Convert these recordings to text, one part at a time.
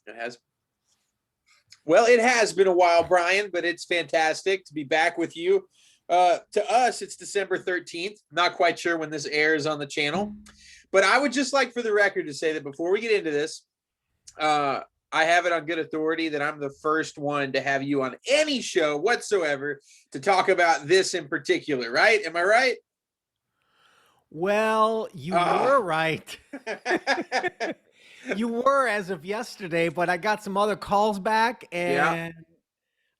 It has. Well, it has been a while, Brian, but it's fantastic to be back with you. To us, it's December 13th. Not quite sure when this airs on the channel, but I would just like for the record to say that before we get into this, uh, I have it on good authority that I'm the first one to have you on any show whatsoever to talk about this in particular, right? Am I right? Well, you were Ah. right. You were as of yesterday, but I got some other calls back Yeah. and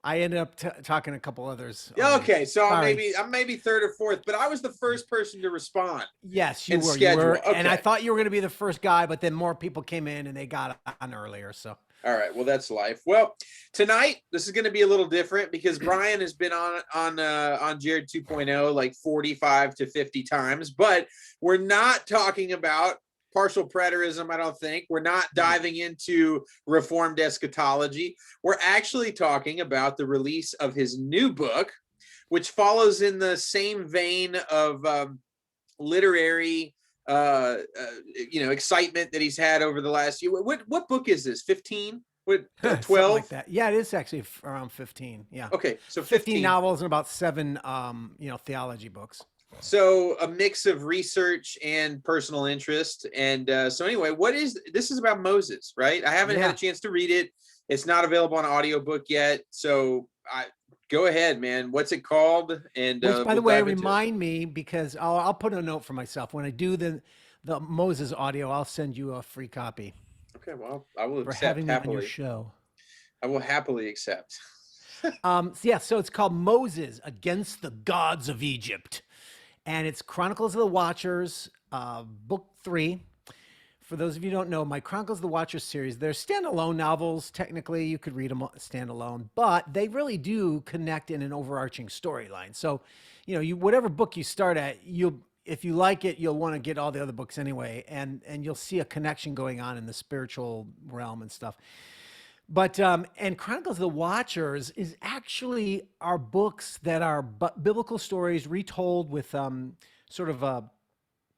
I ended up talking to a couple others Yeah. already. Okay. So Sorry. I'm maybe third or fourth, but I was the first person to respond Yes, you and were. You schedule. were. And I Okay. thought you were going to be the first guy, but then more people came in and they got on earlier. So, All right. Well, that's life. Well, tonight this is going to be a little different because Brian has been on Jared 2.0 like 45 to 50 times, but we're not talking about partial preterism. I don't think we're not diving into reformed eschatology. We're actually talking about the release of his new book, which follows in the same vein of literary excitement that he's had over the last year. What book is this? 15? What, something like 12? that. Yeah, it is actually around 15. Yeah. Okay, so 15 15. novels and about seven, theology books. So a mix of research and personal interest. And so anyway, this is about Moses, right? I haven't had a Yeah. chance to read it. It's not available on audiobook yet. So I go ahead, man. What's it called? And Which, by we'll the way, dive into it. remind me because I'll put a note for myself when I do the Moses audio. I'll send you a free copy Okay, well, I will for accept having me on your happily. show. I will happily accept. So it's called Moses Against the Gods of Egypt, and it's Chronicles of the Watchers, book 3. For those of you who don't know, my Chronicles of the Watchers series, they're standalone novels. Technically, you could read them standalone, but they really do connect in an overarching storyline. So, whatever book you start at, if you like it, you'll want to get all the other books anyway, and you'll see a connection going on in the spiritual realm and stuff. But and Chronicles of the Watchers is actually our books that are biblical stories retold with sort of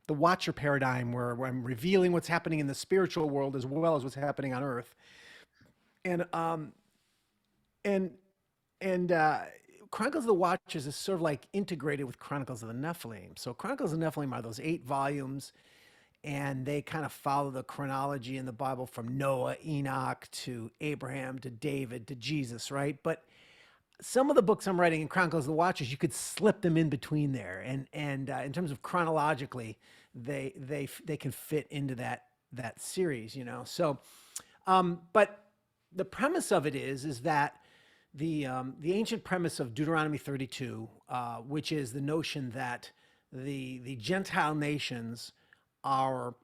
the Watcher paradigm, where I'm revealing what's happening in the spiritual world as well as what's happening on Earth, and and and Chronicles of the Watchers is sort of like integrated with Chronicles of the Nephilim. So Chronicles of the Nephilim are those 8 volumes, and they kind of follow the chronology in the Bible from Noah, Enoch to Abraham to David to Jesus, right? But some of the books I'm writing in Chronicles of the Watchers, you could slip them in between there, and in terms of chronologically, they can fit into that series, So, but the premise of it is that the ancient premise of Deuteronomy 32, which is the notion that the Gentile nations are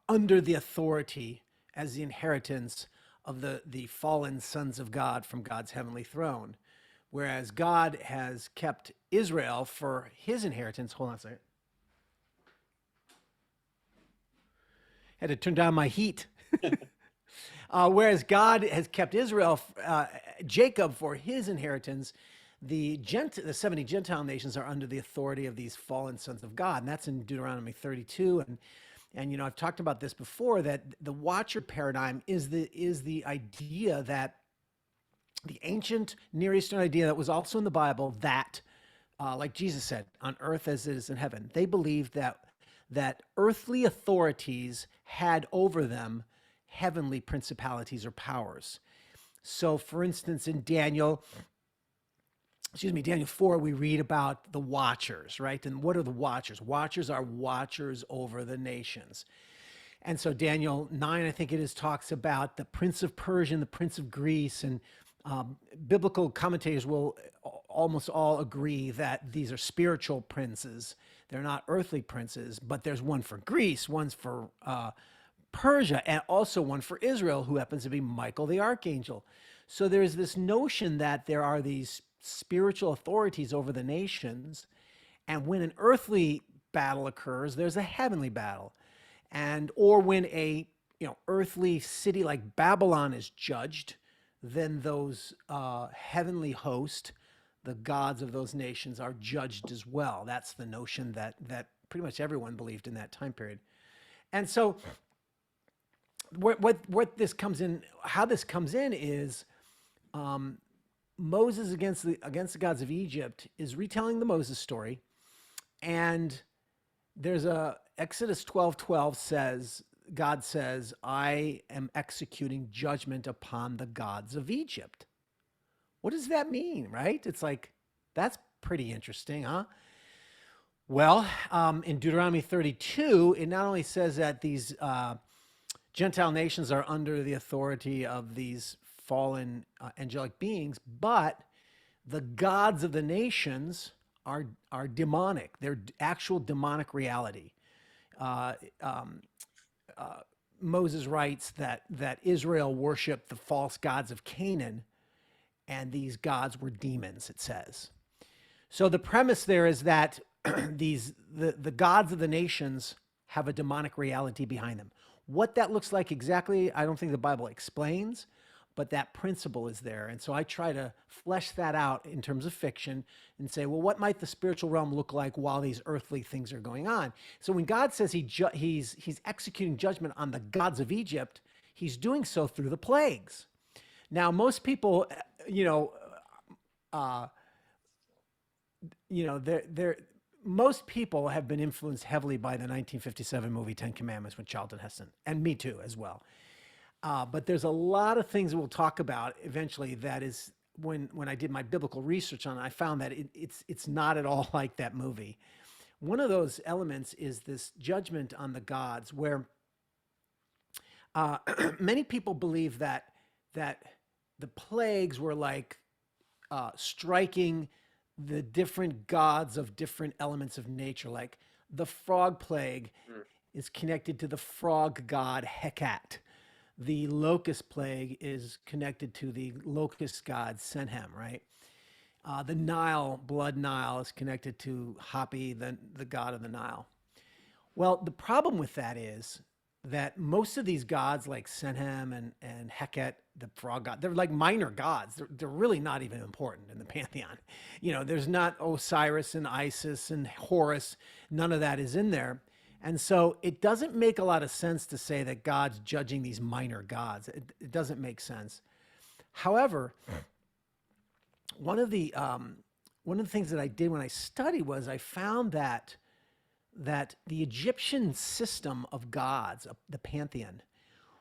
under the authority as the inheritance of the fallen sons of God from God's heavenly throne, whereas God has kept Israel for His inheritance. Hold on a second. Had to turn down my heat. Whereas God has kept Israel, Jacob, for his inheritance, the 70 Gentile nations are under the authority of these fallen sons of God. And that's in Deuteronomy 32. And I've talked about this before, that the watcher paradigm is the idea that the ancient Near Eastern idea that was also in the Bible that, like Jesus said, on earth as it is in heaven, they believed that earthly authorities had over them heavenly principalities or powers. So, for instance, in Daniel 4, we read about the watchers, right? And what are the watchers? Watchers are watchers over the nations. And so Daniel 9, I think it is, talks about the prince of Persia and the prince of Greece. And biblical commentators will almost all agree that these are spiritual princes. They're not earthly princes, but there's one for Greece, one's for Persia, and also one for Israel, who happens to be Michael the archangel. So there's this notion that there are these spiritual authorities over the nations, and when an earthly battle occurs, there's a heavenly battle. And or when a earthly city like Babylon is judged, then those heavenly host, the gods of those nations, are judged as well. That's the notion that pretty much everyone believed in that time period. And so what this comes in, how this comes in is Moses against the gods of Egypt is retelling the Moses story, and there's a Exodus 12:12 says, God says, I am executing judgment upon the gods of Egypt. What does that mean, right? It's like, that's pretty interesting, huh? Well, in Deuteronomy 32, it not only says that these Gentile nations are under the authority of these fallen angelic beings, but the gods of the nations are demonic. They're actual demonic reality. Uh, um, Moses writes that Israel worshipped the false gods of Canaan, and these gods were demons. It says. So the premise there is that the gods of the nations have a demonic reality behind them. What that looks like exactly, I don't think the Bible explains, but that principle is there. And so I try to flesh that out in terms of fiction and say, well, what might the spiritual realm look like while these earthly things are going on? So when God says he's executing judgment on the gods of Egypt, he's doing so through the plagues. Now, most people, you know, uh, they're most people have been influenced heavily by the 1957 movie Ten Commandments with Charlton Heston, and me too as well. But there's a lot of things we'll talk about eventually. That is when I did my biblical research on it, I found that it's not at all like that movie. One of those elements is this judgment on the gods, where many people believe that the plagues were like striking the different gods of different elements of nature. Like the frog plague is connected to the frog god Hecate. The locust plague is connected to the locust god Senhem, right? The Nile, blood Nile, is connected to Hapi, the god of the Nile. Well, the problem with that is that most of these gods, like Senhem and Heket, the frog god, they're like minor gods. They're really not even important in the pantheon. You know, there's not Osiris and Isis and Horus. None of that is in there. And so it doesn't make a lot of sense to say that God's judging these minor gods. It doesn't make sense. However, one of the things that I did when I studied was I found that the Egyptian system of gods, the pantheon,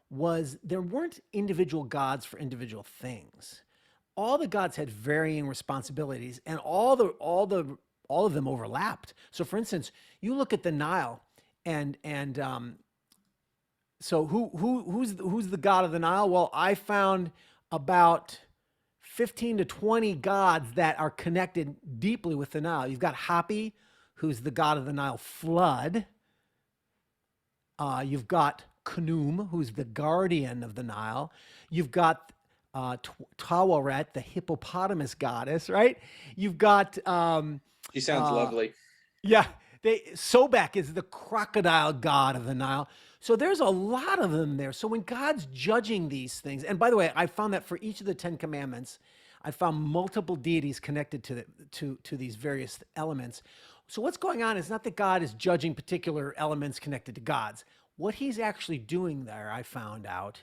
was there weren't individual gods for individual things. All the gods had varying responsibilities, and all of them overlapped. So, for instance, you look at the Nile, and so who's the god of the Nile? Well, I found about 15 to 20 gods that are connected deeply with the Nile. You've got Hapi, who's the god of the Nile flood. You've got Khnum, who's the guardian of the Nile. You've got Tawaret, the hippopotamus goddess, right? You've got She sounds lovely. yeah, Sobek is the crocodile god of the Nile. So there's a lot of them there. So when God's judging these things, and by the way, I found that for each of the 10 commandments, I found multiple deities connected to these various elements. So what's going on is not that God is judging particular elements connected to gods. What he's actually doing there, I found out,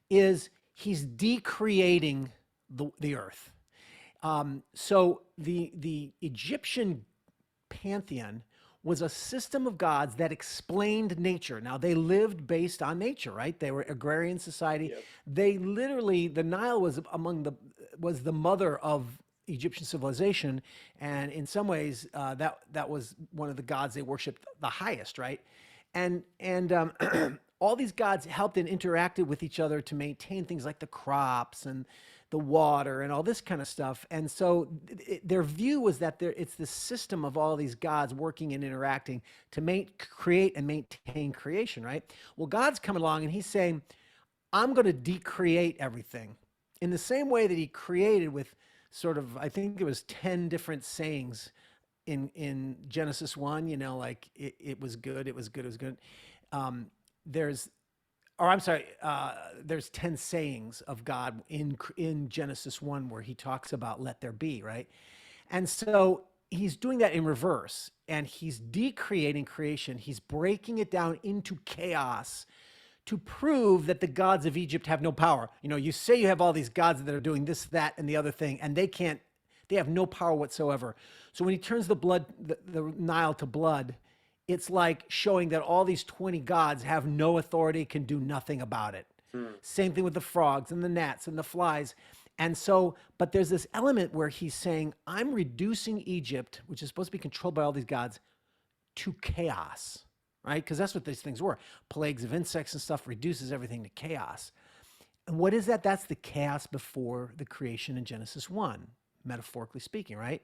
is he's decreating the earth. So the Egyptian pantheon was a system of gods that explained nature. Now they lived based on nature, right? They were agrarian society. Yep. They literally, the Nile was the mother of Egyptian civilization, and in some ways, that was one of the gods they worshipped the highest, right? And all these gods helped and interacted with each other to maintain things like the crops and the water and all this kind of stuff. And so their view was that it's this system of all these gods working and interacting to create and maintain creation, right? Well, God's coming along and he's saying, I'm going to decreate everything in the same way that he created with sort of, I think it was 10 different sayings in Genesis 1, you know, like it was good, it was good, it was good. There's 10 sayings of God in Genesis 1 where he talks about let there be, right? And so he's doing that in reverse, and he's decreating creation. He's breaking it down into chaos to prove that the gods of Egypt have no power. You know, you say you have all these gods that are doing this, that, and the other thing, and they have no power whatsoever. So when he turns the Nile to blood, it's like showing that all these 20 gods have no authority, can do nothing about it. Same thing with the frogs and the gnats and the flies. And so, but there's this element where he's saying, I'm reducing Egypt, which is supposed to be controlled by all these gods, to chaos, right? Because that's what these things were. Plagues of insects and stuff reduces everything to chaos. And what is that? That's the chaos before the creation in Genesis 1, metaphorically speaking, right?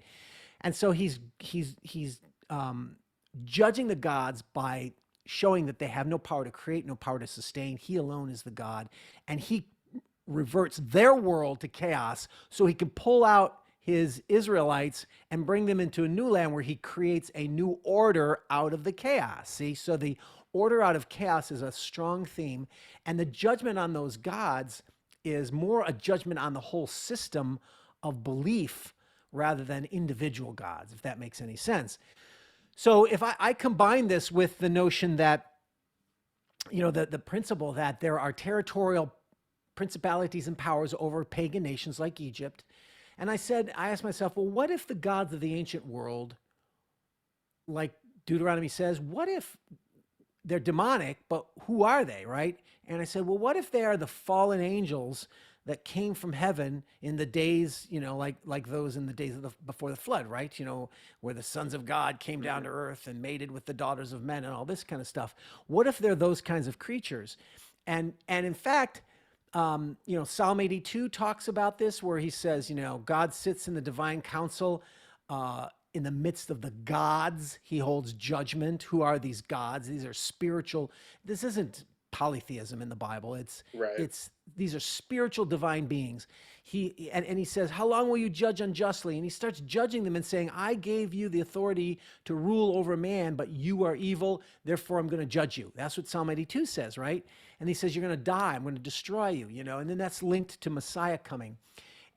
And so he's judging the gods by showing that they have no power to create, no power to sustain. He alone is the God. And he reverts their world to chaos so he can pull out his Israelites and bring them into a new land where he creates a new order out of the chaos. See, so the order out of chaos is a strong theme. And the judgment on those gods is more a judgment on the whole system of belief rather than individual gods, if that makes any sense. So if I combine this with the notion that, you know, the principle that there are territorial principalities and powers over pagan nations like Egypt. And I asked myself, well, what if the gods of the ancient world, like Deuteronomy says, what if they're demonic, but who are they, right? And I said, well, what if they are the fallen angels that came from heaven in the days, you know, like those in the days of before the flood, right? You know, where the sons of God came down to earth and mated with the daughters of men and all this kind of stuff. What if they're those kinds of creatures? And in fact, you know, Psalm 82 talks about this, where he says, you know, God sits in the divine council, in the midst of the gods. He holds judgment. Who are these gods? These are spiritual. This isn't polytheism in the Bible. These are spiritual divine beings. And he says, how long will you judge unjustly? And he starts judging them and saying, I gave you the authority to rule over man, but you are evil. Therefore, I'm going to judge you. That's what Psalm 82 says, right? And he says, you're going to die. I'm going to destroy you, you know, and then that's linked to Messiah coming.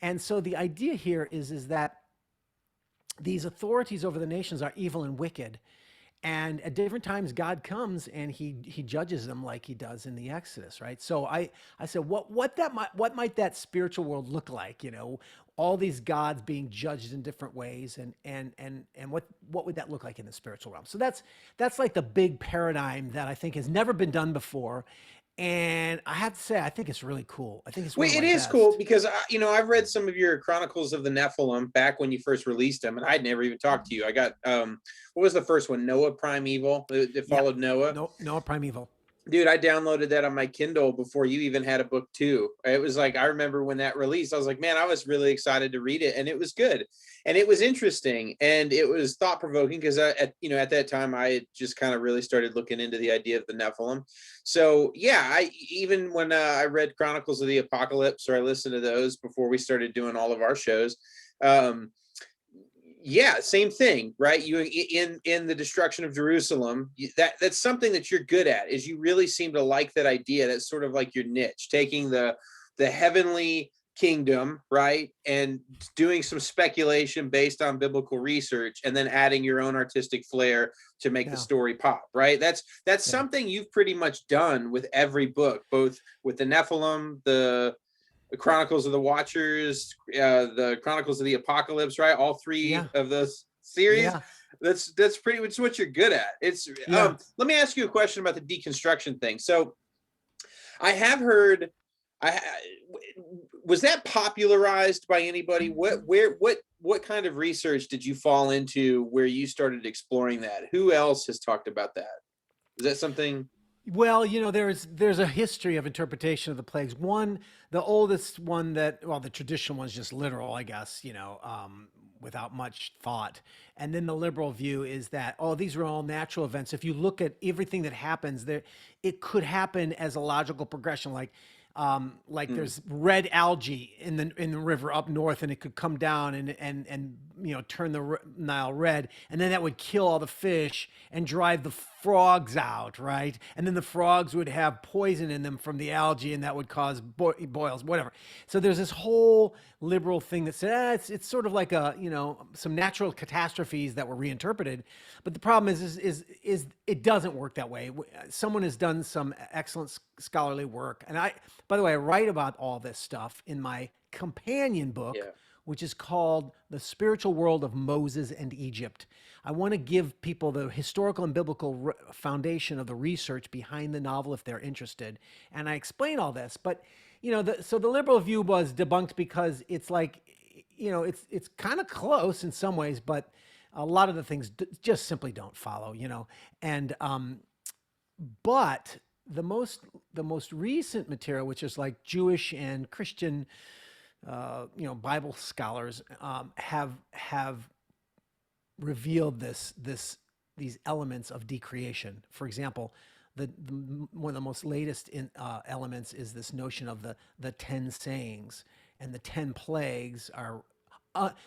And so the idea here is that these authorities over the nations are evil and wicked. And at different times, God comes and he judges them like he does in the Exodus, right? So I said, what might that spiritual world look like? You know, all these gods being judged in different ways, and what would that look like in the spiritual realm? So that's like the big paradigm that I think has never been done before. And I have to say, I think it's really cool. I think it's it is cool because you know, I've read some of your Chronicles of the Nephilim back when you first released them, and I'd never even talked to you. I got what was the first one? Noah Primeval. It followed Noah. Noah Primeval. Dude, I downloaded that on my Kindle before you even had a book two. It was like, I remember when that released, I was like, man, I was really excited to read it, and it was good, and it was interesting, and it was thought provoking because at that time I had just kind of really started looking into the idea of the Nephilim. So yeah, even when I read Chronicles of the Apocalypse, or I listened to those before we started doing all of our shows. Yeah, same thing, right? You in the destruction of Jerusalem, that's something that you're good at, is you really seem to like that idea. That's sort of like your niche, taking the heavenly kingdom, right, and doing some speculation based on biblical research, and then adding your own artistic flair to make the story pop, right? That's something you've pretty much done with every book, both with the Nephilim, the Chronicles of the Watchers, the Chronicles of the Apocalypse, right? All three of those series. Yeah. That's pretty much what you're good at. It's let me ask you a question about the deconstruction thing. So I have heard, was that popularized by anybody? What kind of research did you fall into where you started exploring that? Who else has talked about that? Is that something? Well, you know, there's a history of interpretation of the plagues. The oldest one the traditional one's just literal, I guess, you know, without much thought. And then the liberal view is that, these are all natural events. If you look at everything that happens there, it could happen as a logical progression. There's red algae in the river up north, and it could come down and you know, turn the Nile red, and then that would kill all the fish and drive the frogs out, right? And then the frogs would have poison in them from the algae, and that would cause boils, whatever. So there's this whole liberal thing that says it's sort of like some natural catastrophes that were reinterpreted. But the problem is it doesn't work that way. Someone has done some excellent scholarly work. And by the way, I write about all this stuff in my companion book, Yeah. which is called The Spiritual World of Moses and Egypt. I want to give people the historical and biblical foundation of the research behind the novel if they're interested. And I explain all this. But, so the liberal view was debunked because it's like, it's kind of close in some ways, but a lot of the things just simply don't follow, and but the most recent material, which is like Jewish and Christian, Bible scholars, have revealed these elements of decreation. For example, one of the most latest elements is this notion of the 10 sayings, and the 10 plagues are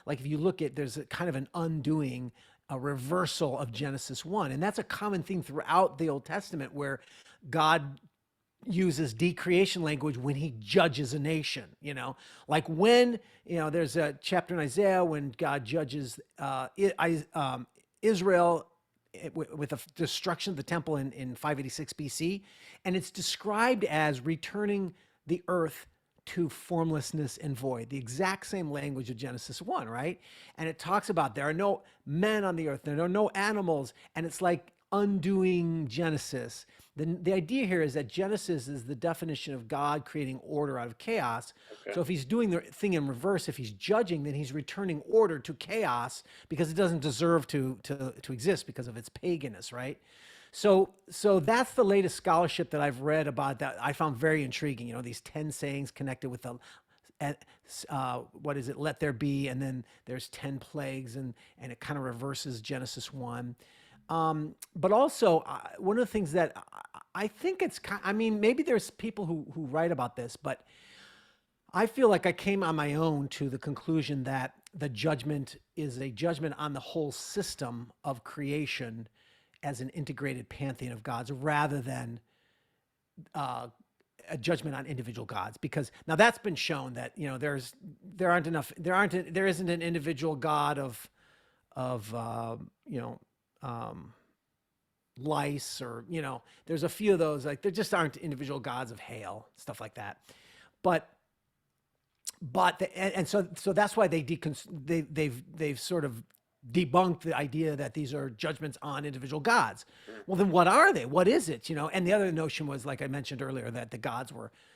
like, if you look at, there's a kind of an undoing, a reversal of Genesis 1, and that's a common theme throughout the Old Testament, where God uses decreation language when he judges a nation, like when, there's a chapter in Isaiah when God judges Israel with the destruction of the temple in 586 BC. And it's described as returning the earth to formlessness and void, the exact same language of Genesis 1, right? And it talks about there are no men on the earth, there are no animals, and it's like undoing Genesis. The idea here is that Genesis is the definition of God creating order out of chaos. Okay. So if he's doing the thing in reverse, if he's judging, then he's returning order to chaos because it doesn't deserve to exist because of its paganness, right? So that's the latest scholarship that I've read about that I found very intriguing. These 10 sayings connected with the what is it? Let there be, and then there's 10 plagues, and it kind of reverses Genesis 1. But also, one of the things that I think maybe there's people who write about this, but I feel like I came on my own to the conclusion that the judgment is a judgment on the whole system of creation as an integrated pantheon of gods, rather than a judgment on individual gods. Because now that's been shown that there isn't an individual god of lice, or there's a few of those, like there just aren't individual gods of hail, stuff like that. But so that's why they've sort of debunked the idea that these are judgments on individual gods. Well, then what are they? What is it? And the other notion was, like I mentioned earlier, that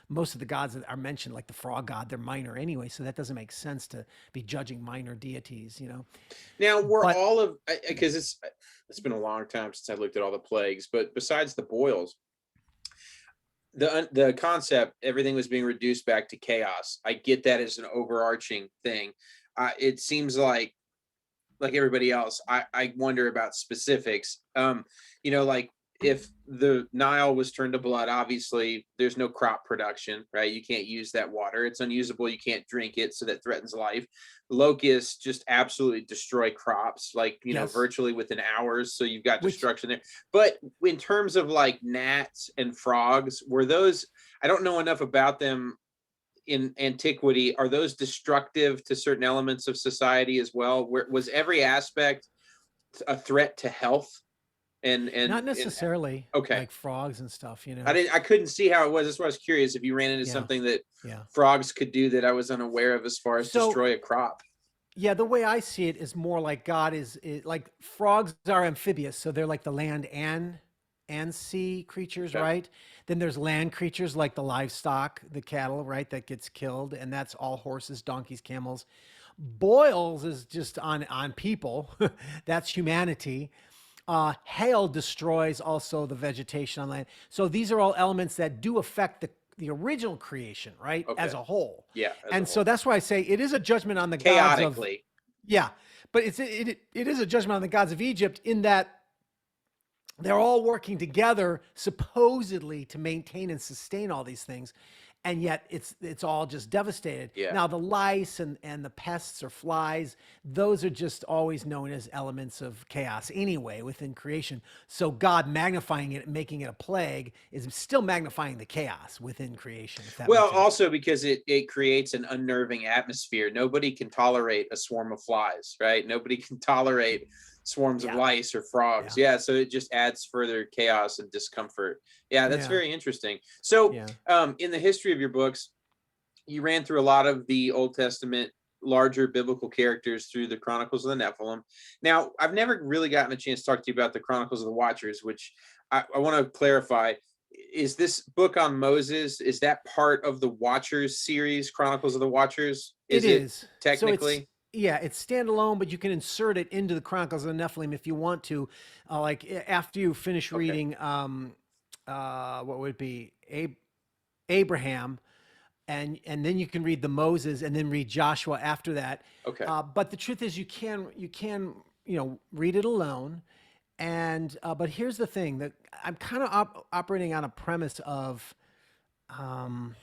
most of the gods that are mentioned, like the frog god, they're minor anyway, so that doesn't make sense to be judging minor deities. Now But because it's been a long time since I looked at all the plagues, but besides the boils, the concept, everything was being reduced back to chaos. I get that as an overarching thing. It seems like everybody else, I wonder about specifics. Like if the Nile was turned to blood, obviously there's no crop production, right? You can't use that water. It's unusable. You can't drink it, so that threatens life. Locusts just absolutely destroy crops, yes, virtually within hours. So you've got destruction there. But in terms of like gnats and frogs, were those, I don't know enough about them in antiquity, are those destructive to certain elements of society as well? Where was every aspect a threat to health? And not necessarily okay, like frogs and stuff. I couldn't see how it was. That's why I was curious if you ran into Yeah, something that yeah. frogs could do that I was unaware of, as far as So destroy a crop. yeah, the way I see it is more like God is like, frogs are amphibious, so they're like the land and sea creatures, Okay. right? Then there's land creatures like the livestock, the cattle, right, that gets killed, and that's all horses, donkeys, camels. Boils is just on people. That's humanity. Hail destroys also the vegetation on land. So these are all elements that do affect the original creation, right, Okay. as a whole. Yeah. And so that's why I say it is a judgment on the gods of, chaotically. yeah, but it is a judgment on the gods of Egypt, in that they're all working together supposedly to maintain and sustain all these things, and yet it's all just devastated. Yeah. Now the lice and the pests or flies, those are just always known as elements of chaos anyway within creation. So God magnifying it and making it a plague is still magnifying the chaos within creation, if that Well, makes sense. also because it creates an unnerving atmosphere. Nobody can tolerate a swarm of flies, right? Nobody can tolerate swarms of Yeah. lice or frogs. Yeah. Yeah, so it just adds further chaos and discomfort. Yeah, that's Yeah. very interesting. So, Yeah. in the history of your books, you ran through a lot of the Old Testament larger biblical characters through the Chronicles of the Nephilim. Now, I've never really gotten a chance to talk to you about the Chronicles of the Watchers, which I want to clarify. Is this book on Moses, is that part of the Watchers series, Chronicles of the Watchers? It Is it is. So technically? yeah, it's standalone, but you can insert it into the Chronicles of the Nephilim if you want to. After you finish Okay. reading, what would it be Abraham, and then you can read the Moses, and then read Joshua after that. Okay. But the truth is, you can read it alone. And but here's the thing that I'm kind of operating on a premise of. Um,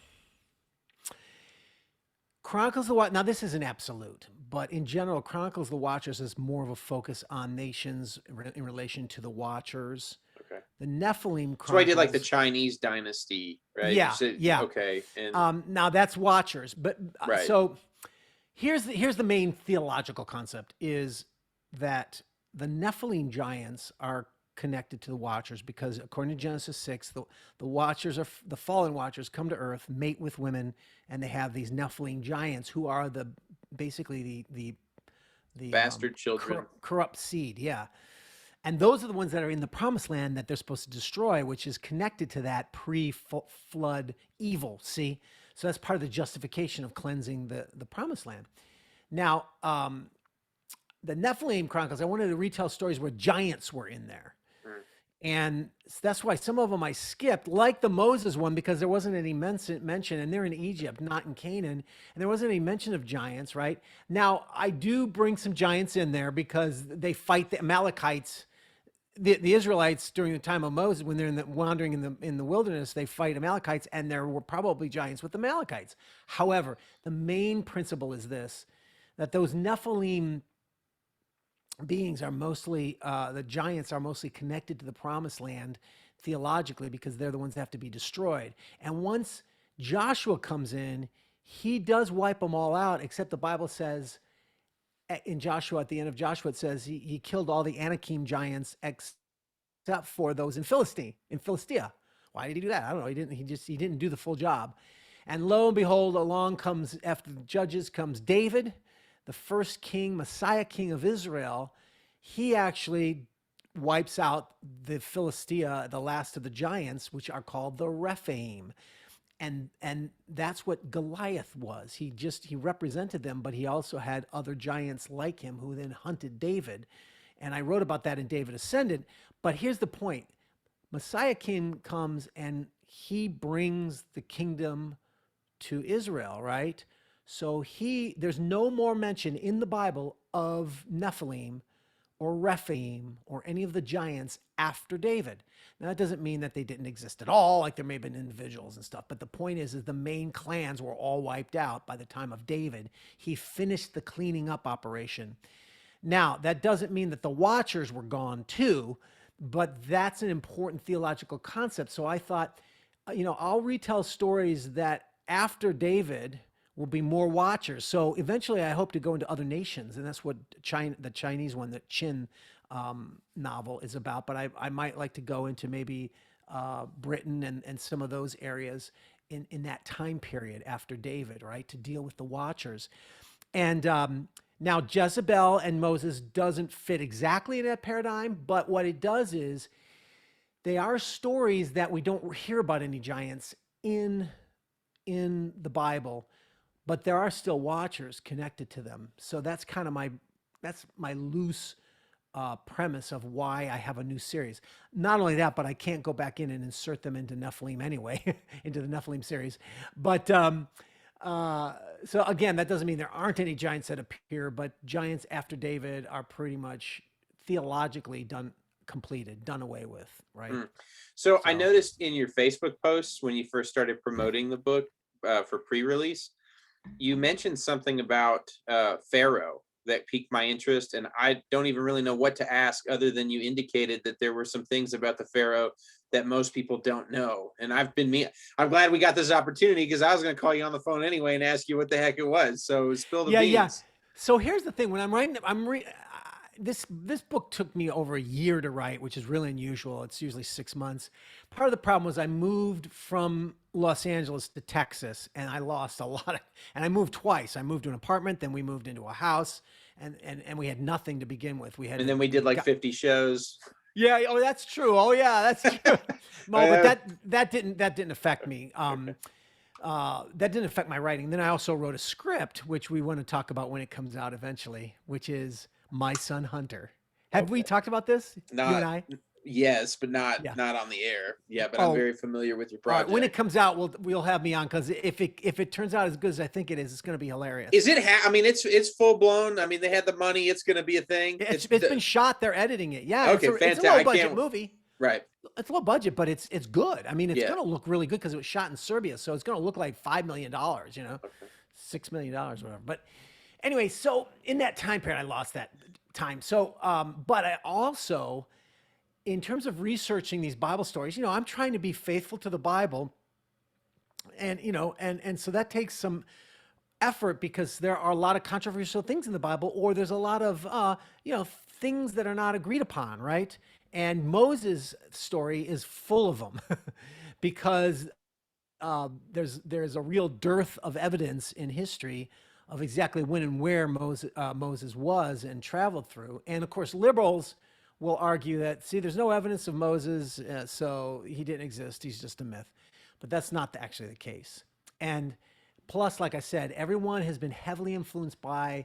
Chronicles of the Watch. Now, this is an absolute, but in general, Chronicles of the Watchers is more of a focus on nations in relation to the Watchers. Okay. The Nephilim So I did like the Chronicles. Chinese dynasty, right? You Yeah, said yeah. okay, and Now that's Watchers, but right. so here's the main theological concept is that the Nephilim giants are connected to the Watchers because according to Genesis 6, the Watchers are the fallen Watchers come to Earth, mate with women, and they have these Nephilim giants who are basically the Bastard children. corrupt seed, yeah. And those are the ones that are in the promised land that they're supposed to destroy, which is connected to that pre-flood evil. See, so that's part of the justification of cleansing the promised land. Now, the Nephilim Chronicles, I wanted to retell stories where giants were in there. And that's why some of them I skipped, like the Moses one, because there wasn't any mention, and they're in Egypt, not in Canaan, and there wasn't any mention of giants, right? Now, I do bring some giants in there because they fight the Amalekites. The Israelites during the time of Moses, when they're wandering in the wilderness, they fight Amalekites, and there were probably giants with Amalekites. However, the main principle is this: that those Nephilim beings are mostly the giants are mostly connected to the promised land theologically because they're the ones that have to be destroyed. And once Joshua comes in, he does wipe them all out, except the Bible says in Joshua, at the end of Joshua, it says he killed all the Anakim giants except for those in Philistia. Why did he do that? I don't know. He didn't do the full job. And lo and behold, along comes, after the judges, comes David, the first king, Messiah king of Israel. He actually wipes out the Philistia, the last of the giants, which are called the Rephaim. And that's what Goliath was. He represented them, but he also had other giants like him who then hunted David. And I wrote about that in David Ascended. But here's the point. Messiah king comes and he brings the kingdom to Israel, right? So there's no more mention in the Bible of Nephilim or Rephaim or any of the giants after David. Now, that doesn't mean that they didn't exist at all, like there may have been individuals and stuff, but the point is the main clans were all wiped out by the time of David. He finished the cleaning up operation. Now, that doesn't mean that the Watchers were gone too, but that's an important theological concept. So I thought, I'll retell stories that after David will be more Watchers. So eventually I hope to go into other nations, and that's what the Chinese one, the Qin novel is about. But I might like to go into maybe Britain and some of those areas in that time period after David, right, to deal with the Watchers. And now Jezebel and Moses doesn't fit exactly in that paradigm, but what it does is they are stories that we don't hear about any giants in the Bible, but there are still Watchers connected to them. So that's kind of my loose premise of why I have a new series. Not only that, but I can't go back in and insert them into Nephilim anyway, into the Nephilim series. But so again, that doesn't mean there aren't any giants that appear, but giants after David are pretty much theologically done away with, right? So I noticed in your Facebook posts when you first started promoting the book for pre-release, you mentioned something about Pharaoh that piqued my interest, and I don't even really know what to ask other than you indicated that there were some things about the Pharaoh that most people don't know. And I'm glad we got this opportunity because I was going to call you on the phone anyway and ask you what the heck it was. So spill the beans. Yeah. So here's the thing: when I'm writing, this book took me over a year to write, which is really unusual. It's usually 6 months. Part of the problem was I moved from Los Angeles to Texas, and I lost a lot of. And I moved twice. I moved to an apartment, then we moved into a house, and we had nothing to begin with. And then we did like 50 shows. Yeah. Oh, that's true. Oh, yeah, that's true. No, but that didn't affect me. That didn't affect my writing. Then I also wrote a script, which we want to talk about when it comes out eventually, which is My Son Hunter. Have we talked about this? You and I? Yes, but not on the air. Yeah, but I'm very familiar with your project. When it comes out, we'll have me on, because if it turns out as good as I think it is, it's going to be hilarious. Is it? I mean, it's full blown. I mean, they had the money. It's going to be a thing. It's been shot. They're editing it. Yeah. Okay, fantastic. It's a low budget movie. Right. It's low budget, but it's good. I mean, it's going to look really good because it was shot in Serbia, so it's going to look like $5 million. $6 million, whatever. But anyway, so in that time period, I lost that time. So, but I also, in terms of researching these Bible stories, I'm trying to be faithful to the Bible, and and so that takes some effort, because there are a lot of controversial things in the Bible, or there's a lot of things that are not agreed upon, right? And Moses' story is full of them, because there's a real dearth of evidence in history of exactly when and where Moses was and traveled through. And of course, liberals will argue that, see, there's no evidence of Moses, so he didn't exist. He's just a myth. But that's not actually the case. And plus, like I said, everyone has been heavily influenced by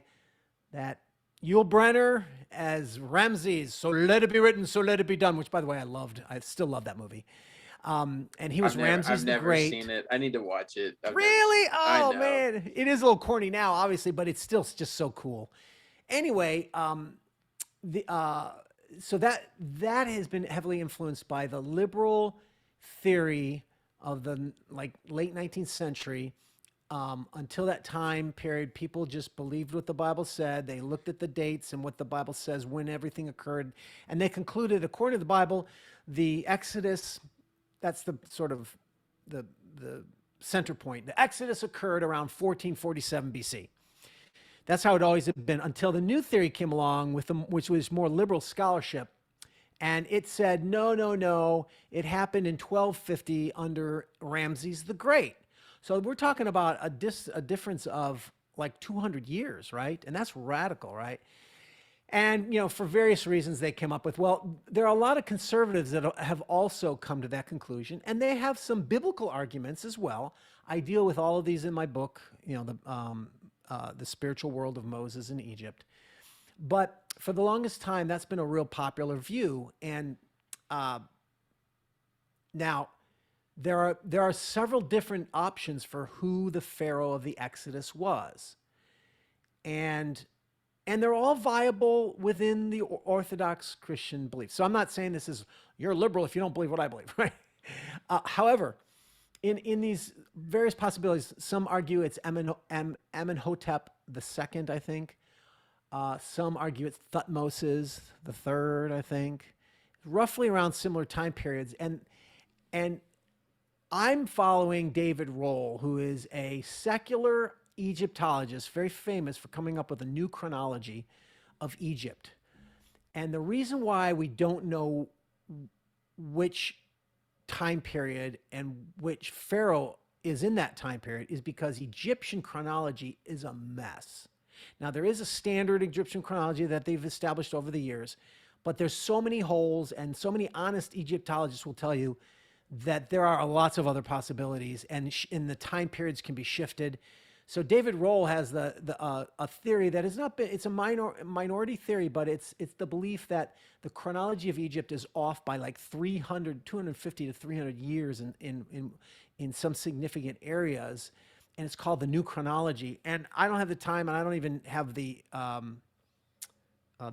that Yul Brynner as Ramses. So let it be written, so let it be done, which, by the way, I loved. I still love that movie. And he was Ramses the Great. I've never seen it. I need to watch it. Really? Oh, man. It is a little corny now, obviously, but it's still just so cool. Anyway, so that has been heavily influenced by the liberal theory of the late 19th century. Until that time period, people just believed what the Bible said. They looked at the dates and what the Bible says when everything occurred, and they concluded, according to the Bible, the Exodus, that's the sort of the center point. The Exodus occurred around 1447 BC. That's how it always had been, until the new theory came along which was more liberal scholarship. And it said, no, it happened in 1250 under Ramses the Great. So we're talking about a difference of like 200 years, right? And that's radical, right? And, for various reasons they came up with, well, there are a lot of conservatives that have also come to that conclusion, and they have some biblical arguments as well. I deal with all of these in my book, the spiritual world of Moses in Egypt. But for the longest time, that's been a real popular view. And now there are several different options for who the Pharaoh of the Exodus was. And they're all viable within the Orthodox Christian belief. So I'm not saying this is, you're liberal if you don't believe what I believe, right? However, in these various possibilities, some argue it's Amenhotep II, I think. Some argue it's Thutmose III, I think. Roughly around similar time periods. And I'm following David Rohl, who is a secular Egyptologist, very famous for coming up with a new chronology of Egypt. And the reason why we don't know which time period and which pharaoh is in that time period is because Egyptian chronology is a mess. Now, there is a standard Egyptian chronology that they've established over the years, but there's so many holes, and so many honest Egyptologists will tell you that there are lots of other possibilities, and the time periods can be shifted. So David Rohl has a theory that has not been, it's a minority theory, but it's the belief that the chronology of Egypt is off by like 250 to 300 years in some significant areas, and it's called the New Chronology. And I don't have the time, and I don't even have the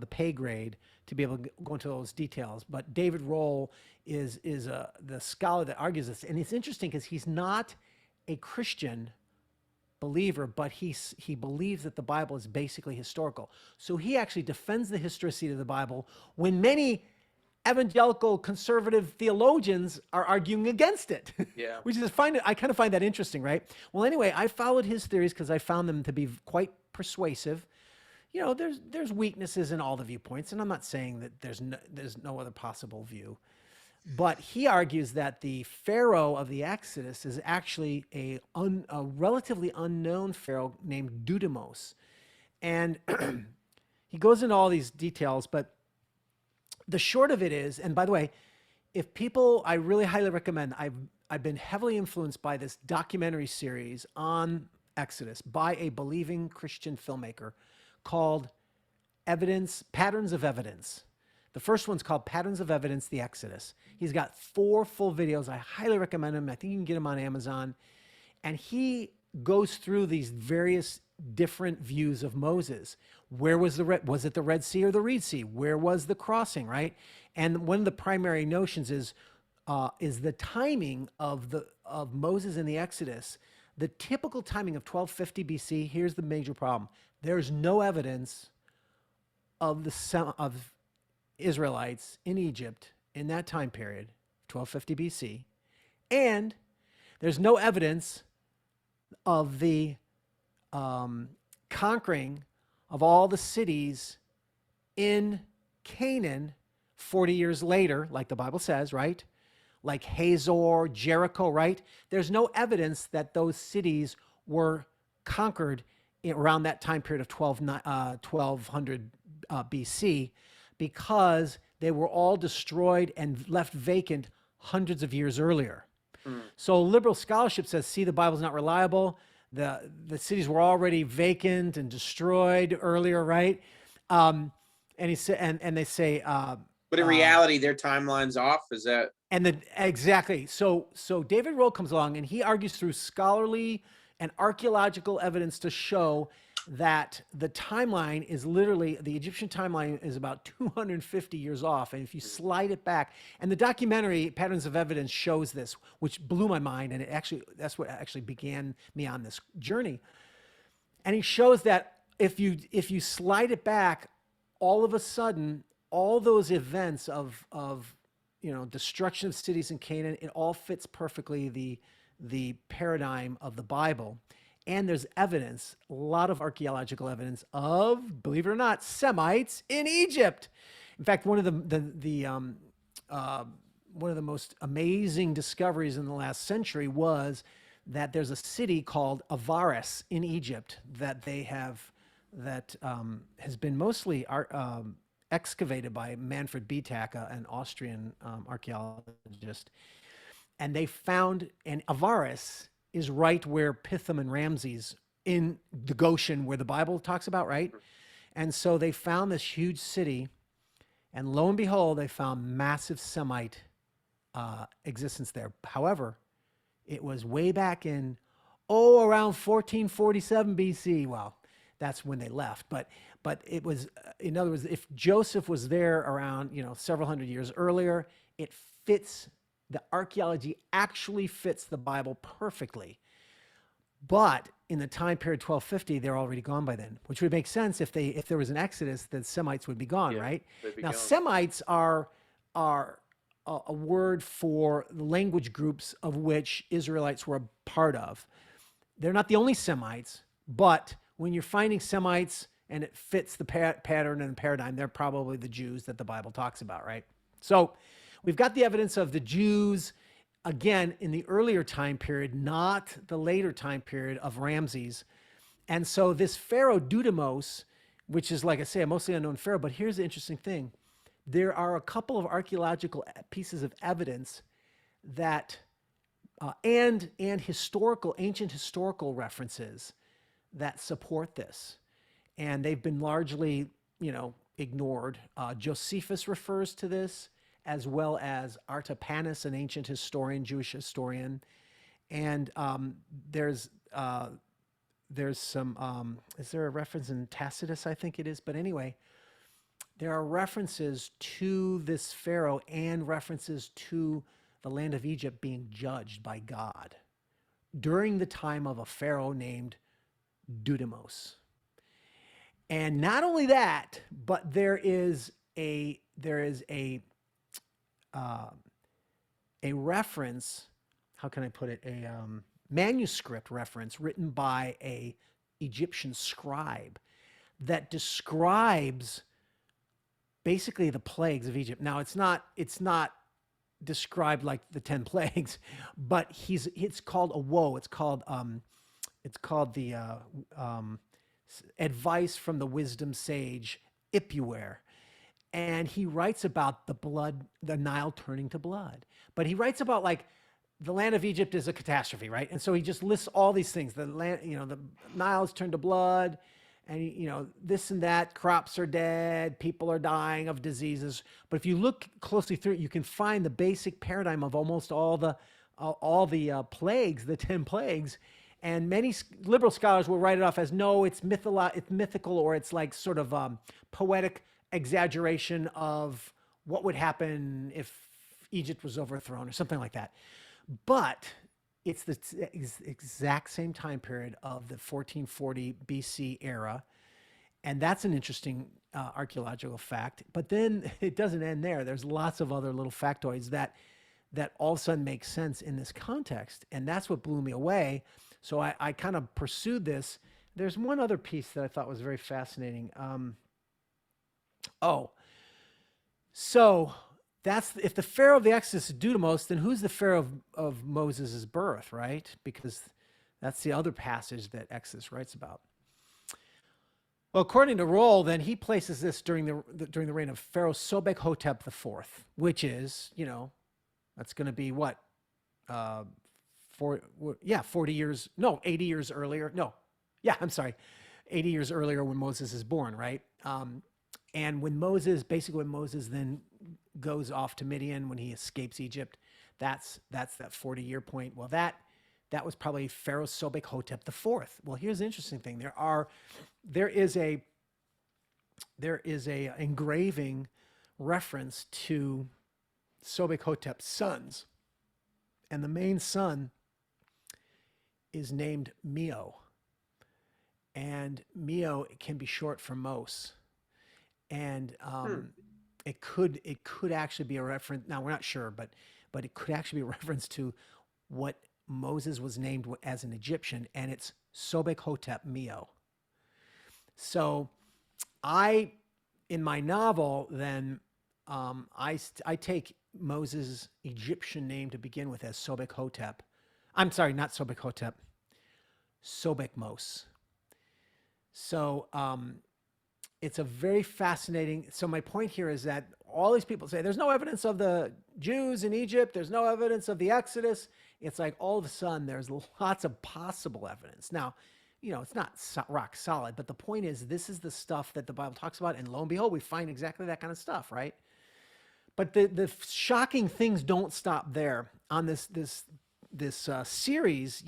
pay grade to be able to go into those details. But David Rohl is the scholar that argues this, and it's interesting because he's not a Christian believer, but he believes that the Bible is basically historical. So he actually defends the historicity of the Bible when many evangelical conservative theologians are arguing against it. Yeah. Which is I kind of find that interesting, right? Well, anyway, I followed his theories because I found them to be quite persuasive. there's weaknesses in all the viewpoints, and I'm not saying that there's no other possible view. But he argues that the Pharaoh of the Exodus is actually a relatively unknown Pharaoh named Dudimos. And he goes into all these details, but the short of it is, and by the way, if people, I really highly recommend, I've been heavily influenced by this documentary series on Exodus by a believing Christian filmmaker called Patterns of Evidence. The first one's called Patterns of Evidence, the Exodus. He's got 4 full videos. I highly recommend him. I think you can get him on Amazon. And he goes through these various different views of Moses. Where was was it the Red Sea or the Reed Sea? Where was the crossing, right? And one of the primary notions is the timing of Moses in the Exodus. The typical timing of 1250 BC. Here's the major problem: there's no evidence of of Israelites in Egypt in that time period, 1250 BC, and there's no evidence of the conquering of all the cities in Canaan 40 years later, like the Bible says, right? Like Hazor, Jericho, right? There's no evidence that those cities were conquered around that time period of 1200 BC, because they were all destroyed and left vacant hundreds of years earlier. So liberal scholarship says, see, the Bible's not reliable. The cities were already vacant and destroyed earlier, right? And he said, and they say, but in reality, their timeline's off. Is that? Exactly. So David Rohl comes along and he argues through scholarly and archaeological evidence to show that the timeline is literally, the Egyptian timeline is about 250 years off. And if you slide it back, and the documentary Patterns of Evidence shows this, which blew my mind. And that's what actually began me on this journey. And he shows that if you slide it back, all of a sudden, all those events of destruction of cities in Canaan, it all fits perfectly the paradigm of the Bible. And there's evidence, a lot of archaeological evidence of, believe it or not, Semites in Egypt. In fact, one of the most amazing discoveries in the last century was that there's a city called Avaris in Egypt that has been mostly excavated by Manfred Bietak, an Austrian archaeologist. And they found, and Avaris is right where Pithom and Ramses in the Goshen, where the Bible talks about, right? And so they found this huge city, and lo and behold, they found massive Semite existence there. However, it was way back in, around 1447 BC. Well, that's when they left. But it was, in other words, if Joseph was there around, several hundred years earlier, it fits, the archaeology actually fits the Bible perfectly. But in the time period 1250, they're already gone by then, which would make sense if there was an Exodus, the Semites would be gone, right? Now, gone. Semites are a word for the language groups of which Israelites were a part of. They're not the only Semites, but when you're finding Semites and it fits the pattern and paradigm, they're probably the Jews that the Bible talks about, right? So we've got the evidence of the Jews, again, in the earlier time period, not the later time period of Ramses. And so this Pharaoh Dudimos, which is, like I say, a mostly unknown Pharaoh, but here's the interesting thing. There are a couple of archaeological pieces of evidence that, and ancient historical references that support this. And they've been largely, ignored. Josephus refers to this, as well as Artapanus, an ancient historian, Jewish historian. And there's some, is there a reference in Tacitus? I think it is. But anyway, there are references to this Pharaoh and references to the land of Egypt being judged by God during the time of a Pharaoh named Dudimos. And not only that, but there is a reference, how can I put it, a manuscript reference written by a Egyptian scribe that describes basically the plagues of Egypt. Now it's not described like the 10 plagues, but it's called a woe. It's called the um, advice from the wisdom sage Ipuwer. And he writes about the blood, the Nile turning to blood. But he writes about like the land of Egypt is a catastrophe, right? And so he just lists all these things. The land, the Nile's turned to blood, and this and that. Crops are dead. People are dying of diseases. But if you look closely through it, you can find the basic paradigm of almost all the plagues, the 10 plagues. And many liberal scholars will write it off as no, it's mythical, or it's like sort of poetic exaggeration of what would happen if Egypt was overthrown or something like that. But it's the exact same time period of the 1440 BC era. And that's an interesting archaeological fact. But then it doesn't end there. There's lots of other little factoids that all of a sudden make sense in this context. And that's what blew me away. So I kind of pursued this. There's one other piece that I thought was very fascinating. So that's if the Pharaoh of the Exodus is Dudamos, then who's the Pharaoh of Moses' birth, right? Because that's the other passage that Exodus writes about. Well, according to Roll, then he places this during the reign of Pharaoh Sobek Hotep IV, which is, that's going to be what, 40 years, no, 80 years earlier. No, yeah, I'm sorry, 80 years earlier when Moses is born, right? And when Moses then goes off to Midian, when he escapes Egypt, that's that 40-year point. Well, that was probably Pharaoh Sobek Hotep IV. Well, here's the interesting thing. There is a engraving reference to Sobek Hotep's sons. And the main son is named Mio. And Mio can be short for Mos. And it could actually be a reference. Now we're not sure, but it could actually be a reference to what Moses was named as an Egyptian, and it's Sobek Hotep Mio. So in my novel, then I take Moses' Egyptian name to begin with as Sobek Hotep. I'm sorry, not Sobek Hotep, Sobek Mos. So it's a very fascinating. So my point here is that all these people say there's no evidence of the Jews in Egypt. There's no evidence of the Exodus. It's like all of a sudden there's lots of possible evidence. Now, it's not rock solid, but the point is this is the stuff that the Bible talks about. And lo and behold, we find exactly that kind of stuff, right? But the shocking things don't stop there. On this series,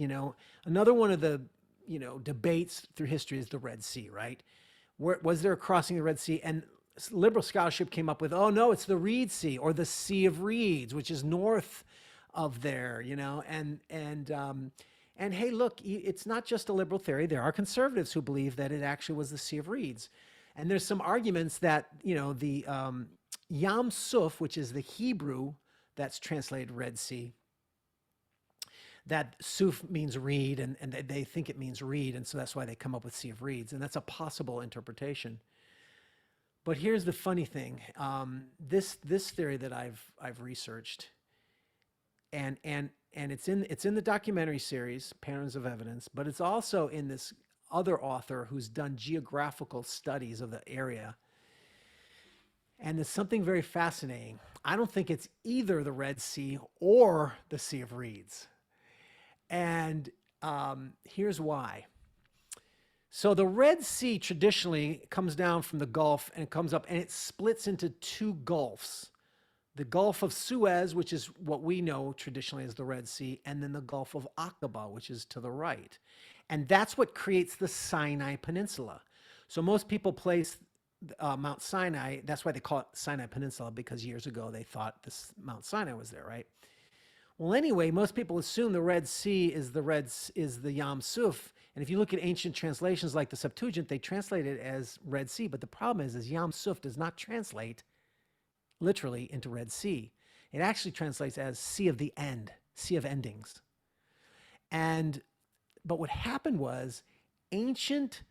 another one of the debates through history is the Red Sea, right? Was there a crossing the Red Sea? And liberal scholarship came up with, oh no, it's the Reed Sea or the Sea of Reeds, which is north of there, and hey, look, it's not just a liberal theory. There are conservatives who believe that it actually was the Sea of Reeds. And there's some arguments that, the Yam Suf, which is the Hebrew that's translated Red Sea, that Suf means reed, and they think it means reed, and so that's why they come up with Sea of Reeds, and that's a possible interpretation. But here's the funny thing: this theory that I've researched, and it's in the documentary series Patterns of Evidence, but it's also in this other author who's done geographical studies of the area. And there's something very fascinating. I don't think it's either the Red Sea or the Sea of Reeds. And here's why. So the Red Sea traditionally comes down from the Gulf and comes up, and it splits into two gulfs. The Gulf of Suez, which is what we know traditionally as the Red Sea, and then the Gulf of Aqaba, which is to the right. And that's what creates the Sinai Peninsula. So most people place Mount Sinai, that's why they call it Sinai Peninsula, because years ago they thought this Mount Sinai was there, right? Well, anyway, most people assume the Red Sea is the Yam Suf. And if you look at ancient translations like the Septuagint, they translate it as Red Sea. But the problem is Yam Suf does not translate literally into Red Sea. It actually translates as Sea of the End, Sea of Endings. But what happened was ancient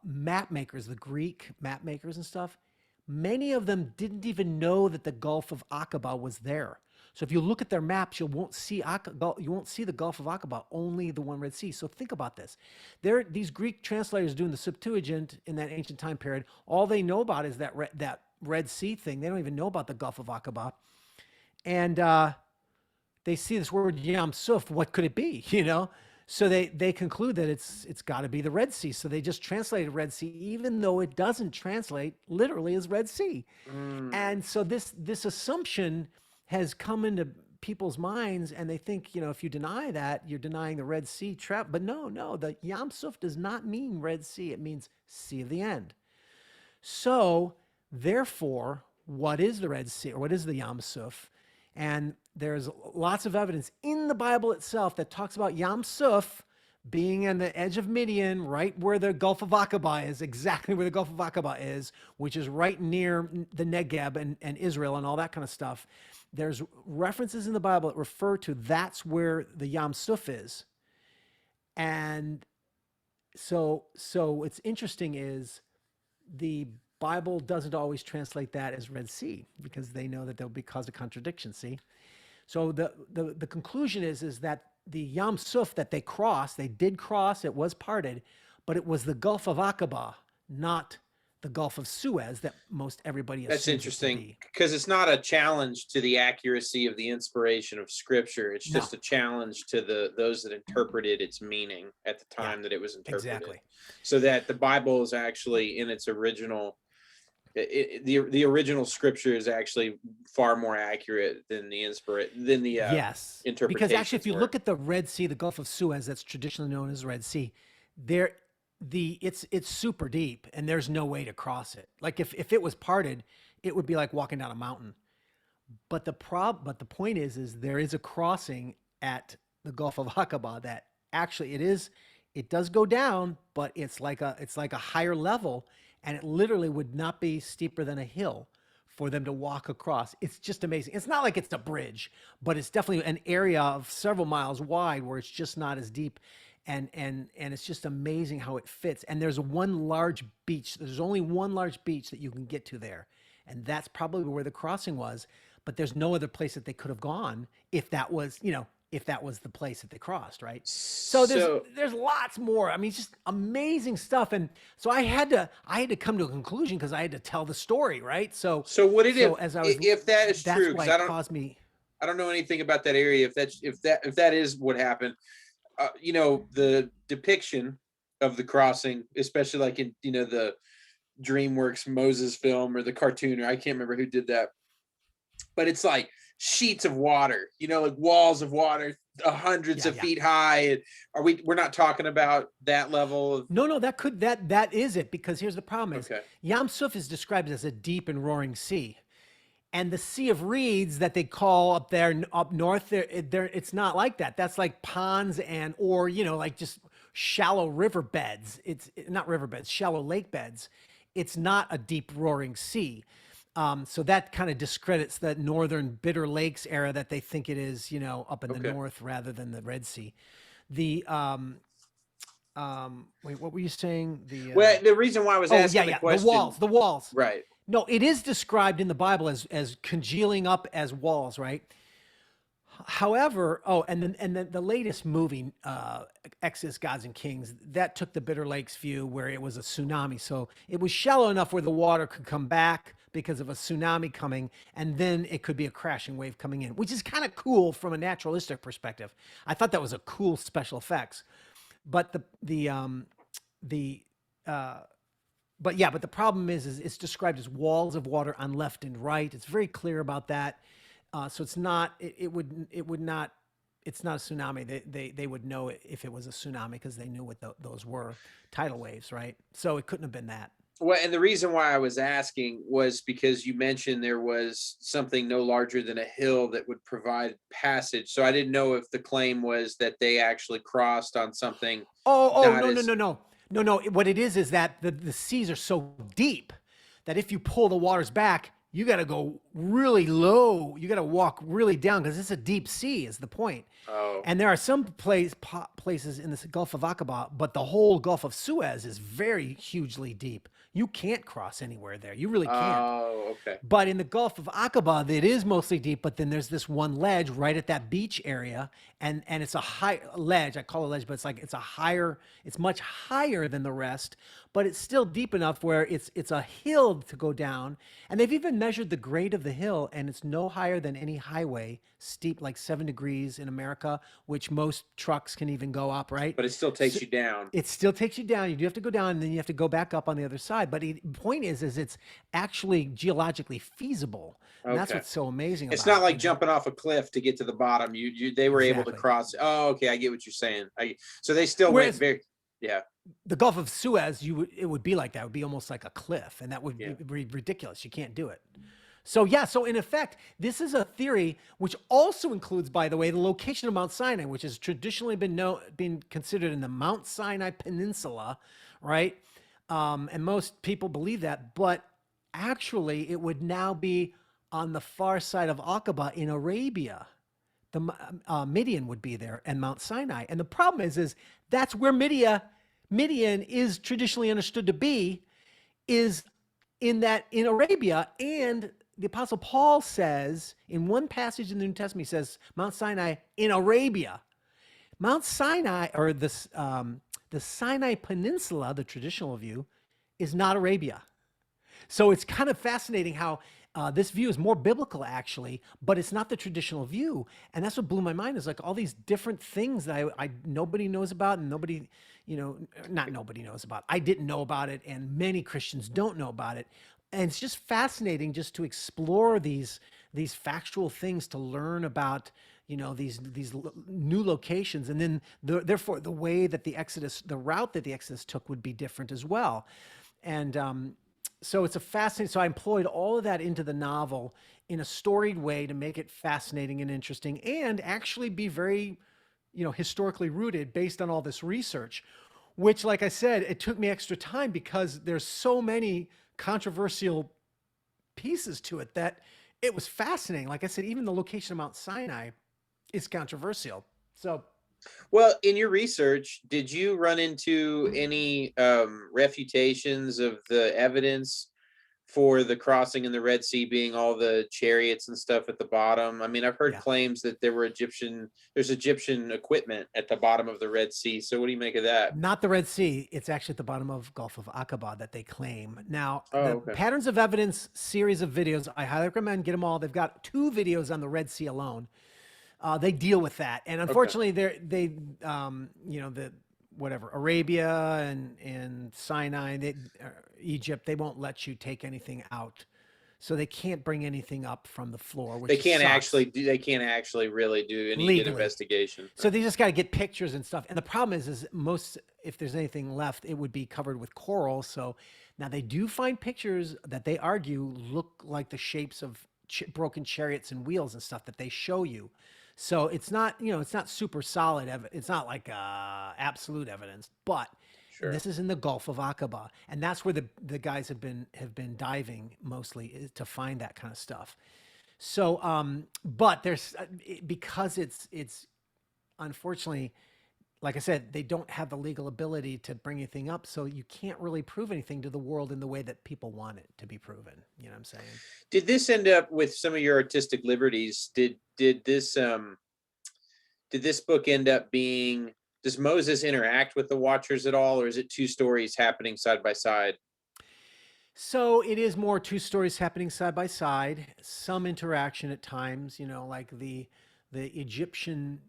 map makers, the Greek map makers and stuff, many of them didn't even know that the Gulf of Aqaba was there. So if you look at their maps, you won't see the Gulf of Aqaba, only the one Red Sea. So think about this. These Greek translators doing the Septuagint in that ancient time period, all they know about is that Red Sea thing. They don't even know about the Gulf of Aqaba. And they see this word Yam Suf. What could it be? So they conclude that it's got to be the Red Sea. So they just translated Red Sea, even though it doesn't translate literally as Red Sea. Mm. And so this assumption has come into people's minds, and they think, if you deny that, you're denying the Red Sea trap. But no, the Yam Suf does not mean Red Sea. It means Sea of the End. So, therefore, what is the Red Sea, or what is the Yam Suf? And there's lots of evidence in the Bible itself that talks about Yam Suf being on the edge of Midian, right where the Gulf of Aqaba is, exactly where the Gulf of Aqaba is, which is right near the Negev and Israel and all that kind of stuff. There's references in the Bible that refer to that's where the Yam Suf is. And so what's interesting is the Bible doesn't always translate that as Red Sea, because they know that there'll be cause of contradiction. See, so the conclusion is that the Yam Suf that they did cross, it was parted, but it was the Gulf of Aqaba, not the Gulf of Suez that most everybody That's assumes it to interesting, be. because it's not a challenge to the accuracy of the inspiration of Scripture. It's No, just a challenge to those that interpreted its meaning at the yeah, time that it was interpreted. exactly. So that the Bible is actually in its original, the original Scripture is actually far more accurate than the Yes, because actually, if interpretations you were. look at the Red Sea, the Gulf of Suez, that's traditionally known as the Red Sea, there, it's super deep, and there's no way to cross it. Like if it was parted, it would be like walking down a mountain. But the point is there is a crossing at the Gulf of Aqaba that actually it does go down, but it's like a higher level, and it literally would not be steeper than a hill for them to walk across. It's just amazing. It's not like it's a bridge, but it's definitely an area of several miles wide where it's just not as deep. And it's just amazing how it fits. And there's one large beach. There's only one large beach that you can get to there. And that's probably where the crossing was. But there's no other place that they could have gone if that was, if that was the place that they crossed, right? So there's So there's lots more. I mean, it's just amazing stuff. And so I had to come to a conclusion because I had to tell the story, right? So so would it so have, as I was, if that is that's true? why Because it caused me. I don't know anything about that area. If that is what happened, the depiction of the crossing, especially like in the DreamWorks Moses film or the cartoon, or I can't remember who did that, but it's like sheets of water, like walls of water, hundreds Yeah, of yeah. feet high. We're not talking about that level of. No, that is it, because here's the problem is Okay. Yam Suf is described as a deep and roaring sea. And the Sea of Reeds that they call up there up north, it's not like that. That's like ponds or like just shallow river beds. It's not river beds, shallow lake beds. It's not a deep roaring sea. So that kind of discredits that northern Bitter Lakes era that they think it is, up in the Okay. north rather than the Red Sea. The wait, what were you saying? Well, the reason why I was Oh yeah, asking the yeah, the question, walls, the walls. right? No, it is described in the Bible as congealing up as walls, right? However, and then the latest movie, Exodus, Gods and Kings, that took the Bitter Lakes view where it was a tsunami. So it was shallow enough where the water could come back because of a tsunami coming, and then it could be a crashing wave coming in, which is kind of cool from a naturalistic perspective. I thought that was a cool special effects. But the but the problem is it's described as walls of water on left and right. It's very clear about that. So it's not. It would not. It's not a tsunami. They would know it if it was a tsunami because they knew what those were, tidal waves, right? So it couldn't have been that. Well, and the reason why I was asking was because you mentioned there was something no larger than a hill that would provide passage. So I didn't know if the claim was that they actually crossed on something Oh not no, no, as. no, no, no, no. What it is that the seas are so deep that if you pull the waters back, you got to go really low. You got to walk really down because it's a deep sea is the point. Oh, And there are some places in the Gulf of Aqaba, but the whole Gulf of Suez is very hugely deep. You can't cross anywhere there. You really can't. oh, okay. But in the Gulf of Aqaba, it is mostly deep, but then there's this one ledge right at that beach area, and it's a high ledge. I call it a ledge, but it's like it's much higher than the rest, but it's still deep enough where it's a hill to go down. And they've even measured the grade of the hill, and it's no higher than any highway, steep like 7 degrees in America, which most trucks can even go up, right? But it still takes you down. It still takes you down. You do have to go down, and then you have to go back up on the other side. But the point is it's actually geologically feasible, and that's Okay. what's so amazing It's about not it. like jumping off a cliff to get to the bottom. They were able to Exactly. cross. Oh, okay. I get what you're saying. So they still went Whereas very, yeah, the Gulf of Suez, it would be like that. It would be almost like a cliff, and that would yeah. be ridiculous. You can't do it. So yeah, so in effect, this is a theory which also includes, by the way, the location of Mount Sinai, which has traditionally been considered in the Mount Sinai Peninsula, right? And most people believe that, but actually, it would now be on the far side of Aqaba in Arabia. Midian would be there, and Mount Sinai. And the problem is that's where Midian is traditionally understood to be, is in Arabia. And the Apostle Paul says in one passage in the New Testament, he says Mount Sinai in Arabia. Mount Sinai, or the Sinai Peninsula, the traditional view, is not Arabia. So it's kind of fascinating how this view is more biblical, actually, but it's not the traditional view. And that's what blew my mind is like all these different things that I nobody knows about, and nobody, not nobody knows about. I didn't know about it, and many Christians don't know about it. And it's just fascinating just to explore these factual things, to learn about these new locations, and then therefore the way that the route that the Exodus took would be different as well. And so it's a fascinating. So I employed all of that into the novel in a storied way to make it fascinating and interesting, and actually be very, historically rooted based on all this research. Which, like I said, it took me extra time because there's so many controversial pieces to it that it was fascinating. Like I said, even the location of Mount Sinai is controversial. So Well, in your research, did you run into any refutations of the evidence for the crossing in the Red Sea being all the chariots and stuff at the bottom? I mean, I've heard yeah. claims that there's Egyptian equipment at the bottom of the Red Sea. So what do you make of that? Not the Red Sea. It's actually at the bottom of Gulf of Aqaba that they claim. Now, Oh, the okay. Patterns of Evidence series of videos, I highly recommend get them all. They've got 2 videos on the Red Sea alone. They deal with that, and Okay. unfortunately, the whatever Arabia and Sinai, Egypt, they won't let you take anything out, so they can't bring anything up from the floor, which sucks They can't actually really do any good legally. investigation. So they just got to get pictures and stuff. And the problem is most, if there's anything left, it would be covered with coral. So now they do find pictures that they argue look like the shapes of broken chariots and wheels and stuff that they show you. So it's not, it's not super solid. It's not like absolute evidence, but Sure. this is in the Gulf of Aqaba, and that's where the guys have been diving mostly to find that kind of stuff. So, but there's because it's unfortunately, like I said, they don't have the legal ability to bring anything up, so you can't really prove anything to the world in the way that people want it to be proven. You know what I'm saying? Did this end up with some of your artistic liberties? Did this book end up being, does Moses interact with the Watchers at all, or is it two stories happening side by side? So it is more 2 stories happening side by side, some interaction at times, like the Egyptian.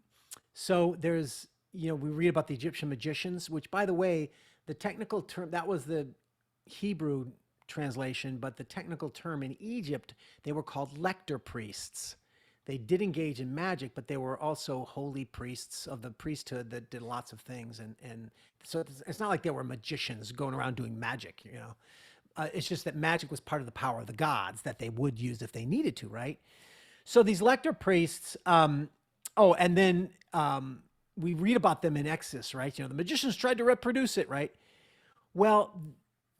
So there's, we read about the Egyptian magicians, which, by the way, the technical term, that was the Hebrew translation, but the technical term in Egypt, they were called lector priests. They did engage in magic, but they were also holy priests of the priesthood that did lots of things. And so it's not like they were magicians going around doing magic. It's just that magic was part of the power of the gods that they would use if they needed to, right? So these lector priests, and then we read about them in Exodus, right? The magicians tried to reproduce it, right? Well,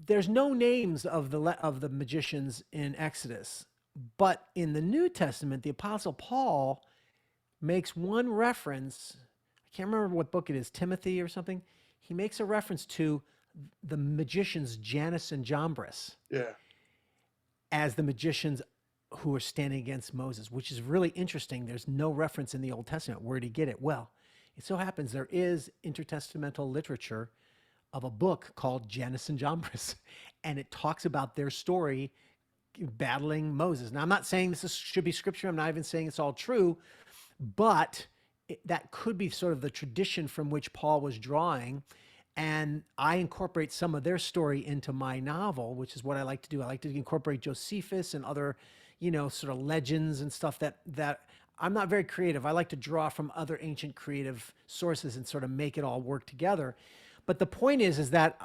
there's no names of the magicians in Exodus. But in the New Testament, the Apostle Paul makes one reference. I can't remember what book it is, Timothy or something. He makes a reference to the magicians Janus and Jambres Yeah. as the magicians who are standing against Moses, which is really interesting. There's no reference in the Old Testament. Where did he get it? Well, it so happens there is intertestamental literature of a book called Janus and Jambres, and it talks about their story battling Moses. Now, I'm not saying should be scripture. I'm not even saying it's all true, but that could be sort of the tradition from which Paul was drawing. And I incorporate some of their story into my novel, which is what I like to do. I like to incorporate Josephus and other, sort of legends and stuff that I'm not very creative. I like to draw from other ancient creative sources and sort of make it all work together. But the point is that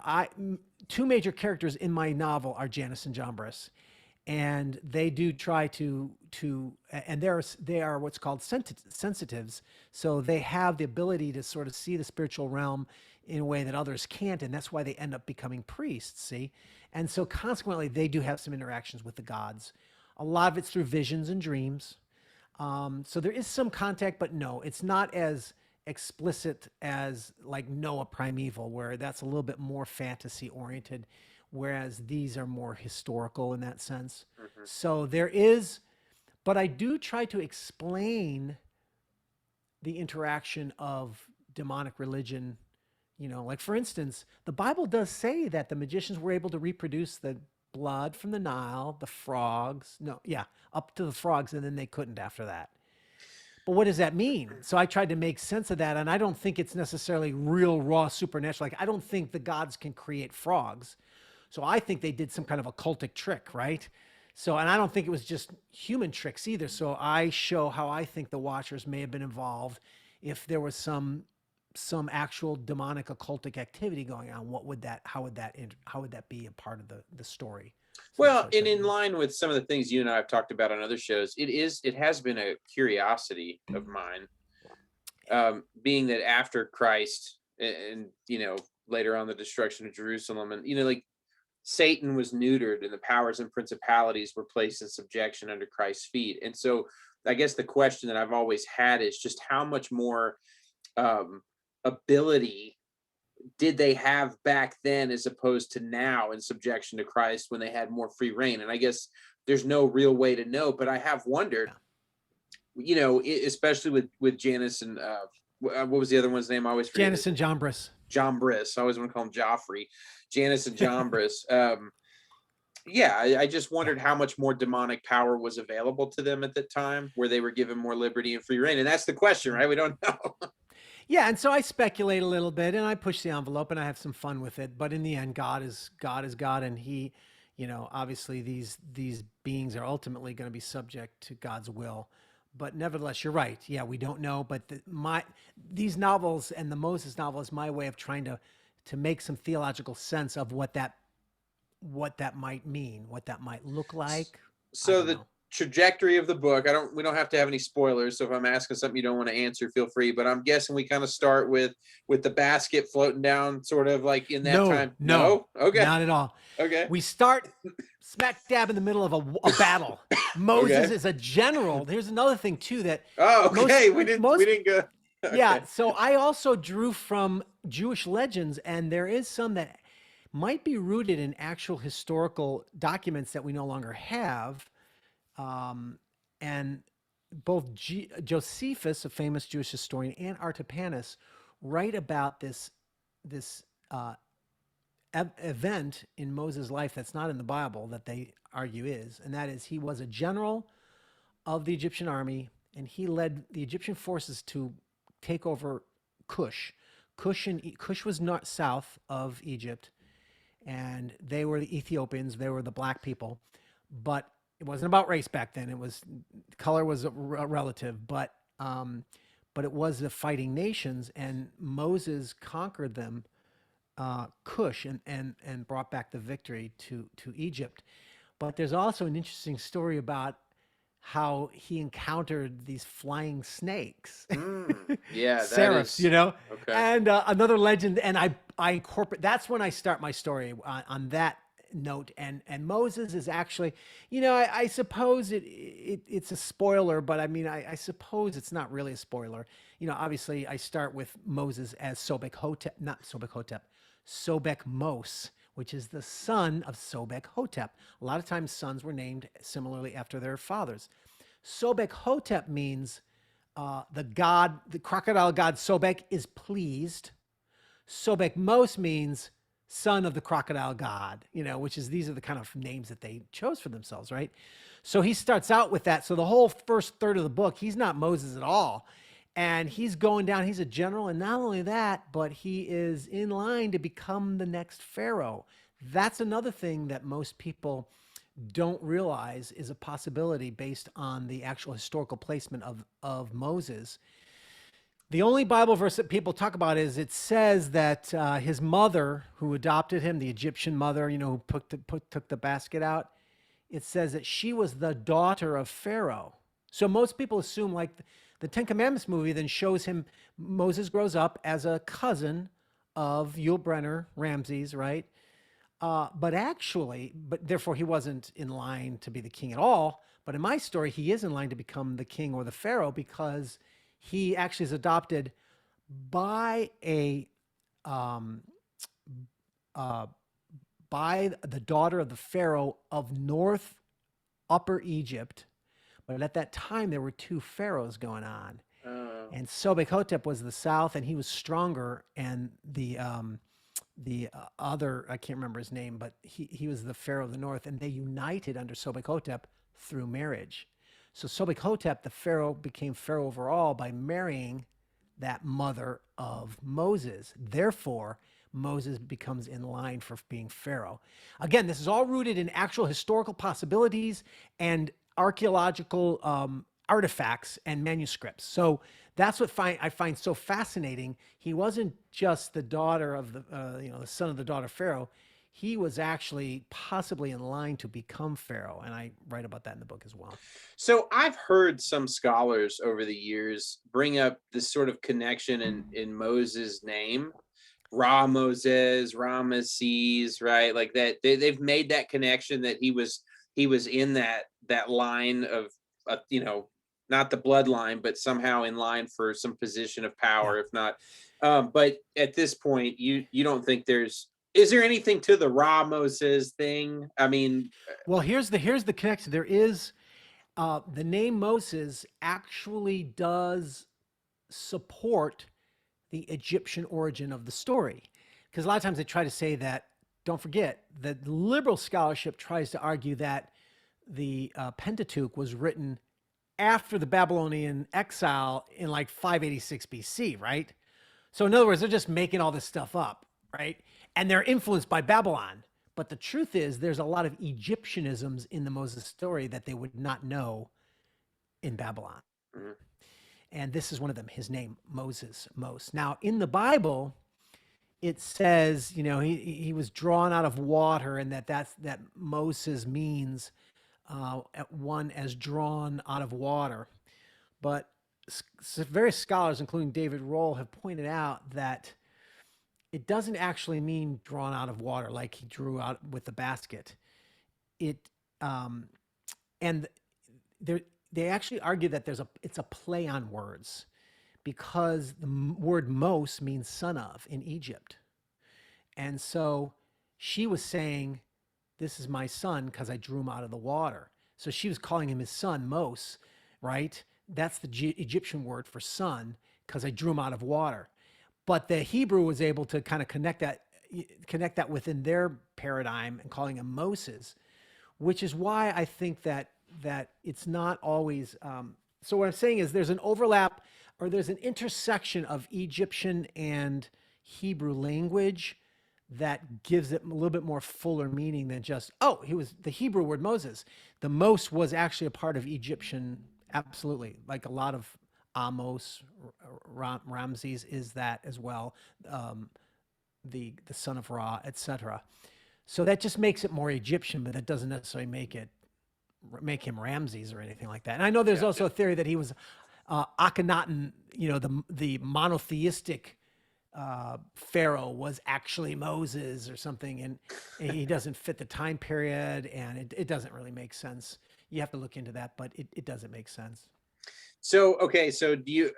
two major characters in my novel are Janus and Jambres, and they do try to and they are what's called sensitives, so they have the ability to sort of see the spiritual realm in a way that others can't, and that's why they end up becoming priests. See, and so consequently, they do have some interactions with the gods. A lot of it's through visions and dreams. So there is some contact, but no, it's not as explicit as like Noah Primeval, where that's a little bit more fantasy oriented, whereas these are more historical in that sense. Hmm. So there is, but I do try to explain the interaction of demonic religion. Like for instance, the Bible does say that the magicians were able to reproduce the blood from the Nile, the frogs. No, yeah, up to the frogs, and then they couldn't after that. But what does that mean? So I tried to make sense of that, and I don't think it's necessarily real, raw, supernatural. Like I don't think the gods can create frogs. So I think they did some kind of occultic trick, right? So, and I don't think it was just human tricks either. So I show how I think the Watchers may have been involved if there was some actual demonic occultic activity going on. How would that be a part of the story? So that's Well, what I and tried to in do. line with some of the things you and I have talked about on other shows, it has been a curiosity of mine, being that after Christ and later on the destruction of Jerusalem, and like Satan was neutered and the powers and principalities were placed in subjection under Christ's feet. And so I guess the question that I've always had is just how much more um, ability did they have back then as opposed to now in subjection to Christ when they had more free reign? And I guess there's no real way to know, but I have wondered, Yeah. especially with Janice and what was the other one's name? I always forget Janus his and Jambres. John Briss. I always want to call him Joffrey. Janice and John Briss. Yeah, I just Yeah. wondered how much more demonic power was available to them at the time, where they were given more liberty and free reign. And that's the question, right? We don't know. Yeah, and so I speculate a little bit and I push the envelope and I have some fun with it. But in the end, God is God, and He, obviously these beings are ultimately going to be subject to God's will. But nevertheless, you're right. Yeah, we don't know. But these novels and the Moses novel is my way of trying to make some theological sense of what that might mean, what that might look like. I So don't the know. trajectory of the book, we don't have to have any spoilers. So if I'm asking something you don't want to answer, feel free. But I'm guessing we kind of start with the basket floating down, sort of like in that No, time. no, No, okay, not at all. okay, We start smack dab in the middle of a battle. Moses okay. is a general. Here's another thing too that Oh, most okay. We didn't go. yeah. Okay. So I also drew from Jewish legends, and there is some that might be rooted in actual historical documents that we no longer have. And both Josephus, a famous Jewish historian, and Artapanus write about this event in Moses' life that's not in the Bible that they argue is, and that is he was a general of the Egyptian army, and he led the Egyptian forces to take over Cush. Cush was not south of Egypt, and they were the Ethiopians. They were the black people, but it wasn't about race back then. It was color was a relative, but it was the fighting nations, and Moses conquered them, Cush, and brought back the victory to Egypt. But there's also an interesting story about how he encountered these flying snakes, Yeah, that seraphs, is okay. and another legend. And I incorporate. That's when I start my story on that. note. And Moses is actually, I suppose it's a spoiler, but I mean, I suppose it's not really a spoiler. Obviously, I start with Moses as Sobek Hotep, not Sobek Hotep, Sobek Mos, which is the son of Sobek Hotep. A lot of times, sons were named similarly after their fathers. Sobek Hotep means the crocodile god Sobek is pleased. Sobek Mos means son of the crocodile god, which is these are the kind of names that they chose for themselves, right? So he starts out with that. So the whole first third of the book, he's not Moses at all. And he's going down, he's a general. And not only that, but he is in line to become the next Pharaoh. That's another thing that most people don't realize is a possibility based on the actual historical placement of Moses. The only Bible verse that people talk about is it says that his mother, who adopted him, the Egyptian mother, who took the basket out, it says that she was the daughter of Pharaoh. So most people assume, like the Ten Commandments movie, then shows him Moses grows up as a cousin of Yul Brynner, Ramses, right? But therefore he wasn't in line to be the king at all. But in my story, he is in line to become the king or the Pharaoh because he actually is adopted by um, uh, by the daughter of the Pharaoh of North Upper Egypt. But at that time, there were two pharaohs going on, and Sobek Hotep was the south, and he was stronger, and the other, I can't remember his name, but he was the pharaoh of the north, and they united under Sobek Hotep through marriage. So Sobek Hotep, the pharaoh, became pharaoh over all by marrying that mother of Moses. Therefore, Moses becomes in line for being pharaoh. Again, this is all rooted in actual historical possibilities and archaeological artifacts and manuscripts. So that's what I find so fascinating. He wasn't just the daughter of the son of the daughter of Pharaoh. He was actually possibly in line to become Pharaoh, and I write about that in the book as well. So I've heard some scholars over the years bring up this sort of connection in Moses' name, Ra Moses, Ramesses, right? Like that they've made that connection that he was in that line of not the bloodline, but somehow in line for some position of power, Yeah. if not. But at this point, you don't think is there anything to the Ra Moses thing? I mean, Well, here's the connection. There is the name Moses actually does support the Egyptian origin of the story. Because a lot of times they try to say that, don't forget, that liberal scholarship tries to argue that the Pentateuch was written after the Babylonian exile in like 586 BC, right? So in other words, they're just making all this stuff up, right? And they're influenced by Babylon. But the truth is, there's a lot of Egyptianisms in the Moses story that they would not know in Babylon. mhm. And this is one of them, his name, Moses, Mos. Now, in the Bible, it says, he was drawn out of water, and that Moses means one as drawn out of water. But various scholars, including David Roll, have pointed out that it doesn't actually mean drawn out of water like he drew out with the basket. It and they actually argue that it's a play on words because the word Mos means son of in Egypt. And so she was saying, this is my son because I drew him out of the water. So she was calling him his son, Mos, right? That's the Egyptian word for son because I drew him out of water. But the Hebrew was able to kind of connect that within their paradigm and calling him Moses, which is why I think that it's not always. So what I'm saying is there's an overlap or there's an intersection of Egyptian and Hebrew language that gives it a little bit more fuller meaning than just, he was the Hebrew word Moses. The Mos was actually a part of Egyptian, absolutely. Like a lot of Amos, Ramses is that as well, the son of Ra, etc. So that just makes it more Egyptian, but that doesn't necessarily make him Ramses or anything like that. And I know there's also a theory that he was Akhenaten, the monotheistic Pharaoh was actually Moses or something, and he doesn't fit the time period, and it doesn't really make sense. You have to look into that, but it doesn't make sense. So okay, so do you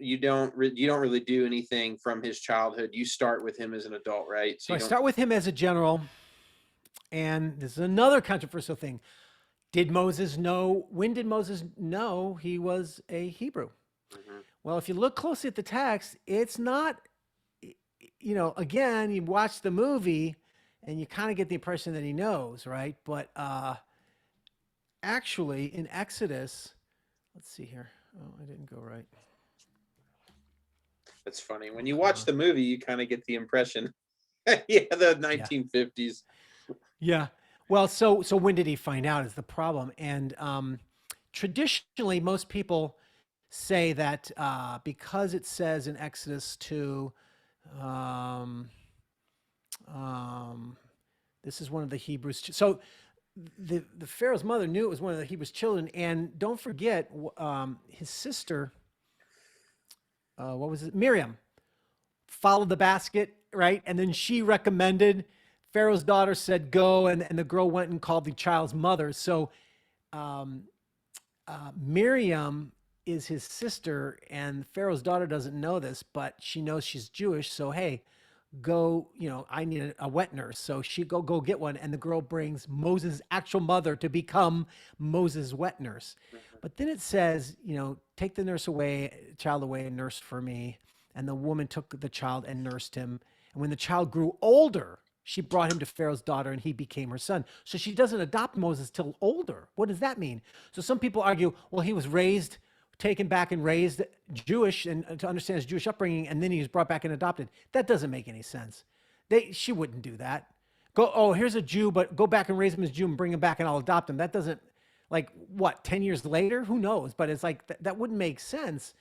you don't really do anything from his childhood. You start with him as an adult, right? So So you I don't. start with him as a general, and this is another controversial thing. Did Moses know? When did Moses know he was a Hebrew? Mhm. Well, if you look closely at the text, it's not, again, you watch the movie and you kind of get the impression that he knows, right? But actually, in Exodus, let's see here. Oh, I didn't go right. That's funny. When you watch the movie, you kind of get the impression. Yeah, the Yeah. 1950s. Yeah. Well, so when did he find out is the problem. And traditionally, most people say that because it says in Exodus 2, um, um, this is one of the Hebrews. So the Pharaoh's mother knew it was one of the Hebrews' children, and don't forget his sister. What was it? Miriam followed the basket, right? And then she recommended. Pharaoh's daughter said go, and the girl went and called the child's mother. So um, Miriam is his sister, and Pharaoh's daughter doesn't know this, but she knows she's Jewish. So hey, go, I need a wet nurse. So she go get one, and the girl brings Moses' actual mother to become Moses' wet nurse. Mhm. But then it says, take the nurse away, child away, and nurse for me. And the woman took the child and nursed him. And when the child grew older, she brought him to Pharaoh's daughter, and he became her son. So she doesn't adopt Moses till older. What does that mean? So some people argue, well, he was raised, taken back and raised Jewish and to understand his Jewish upbringing, and then he was brought back and adopted. That doesn't make any sense. She wouldn't do that. Go, oh, here's a Jew, but go back and raise him as a Jew and bring him back and I'll adopt him. That doesn't, like, what, 10 years later? Who knows? But it's like, that wouldn't make sense.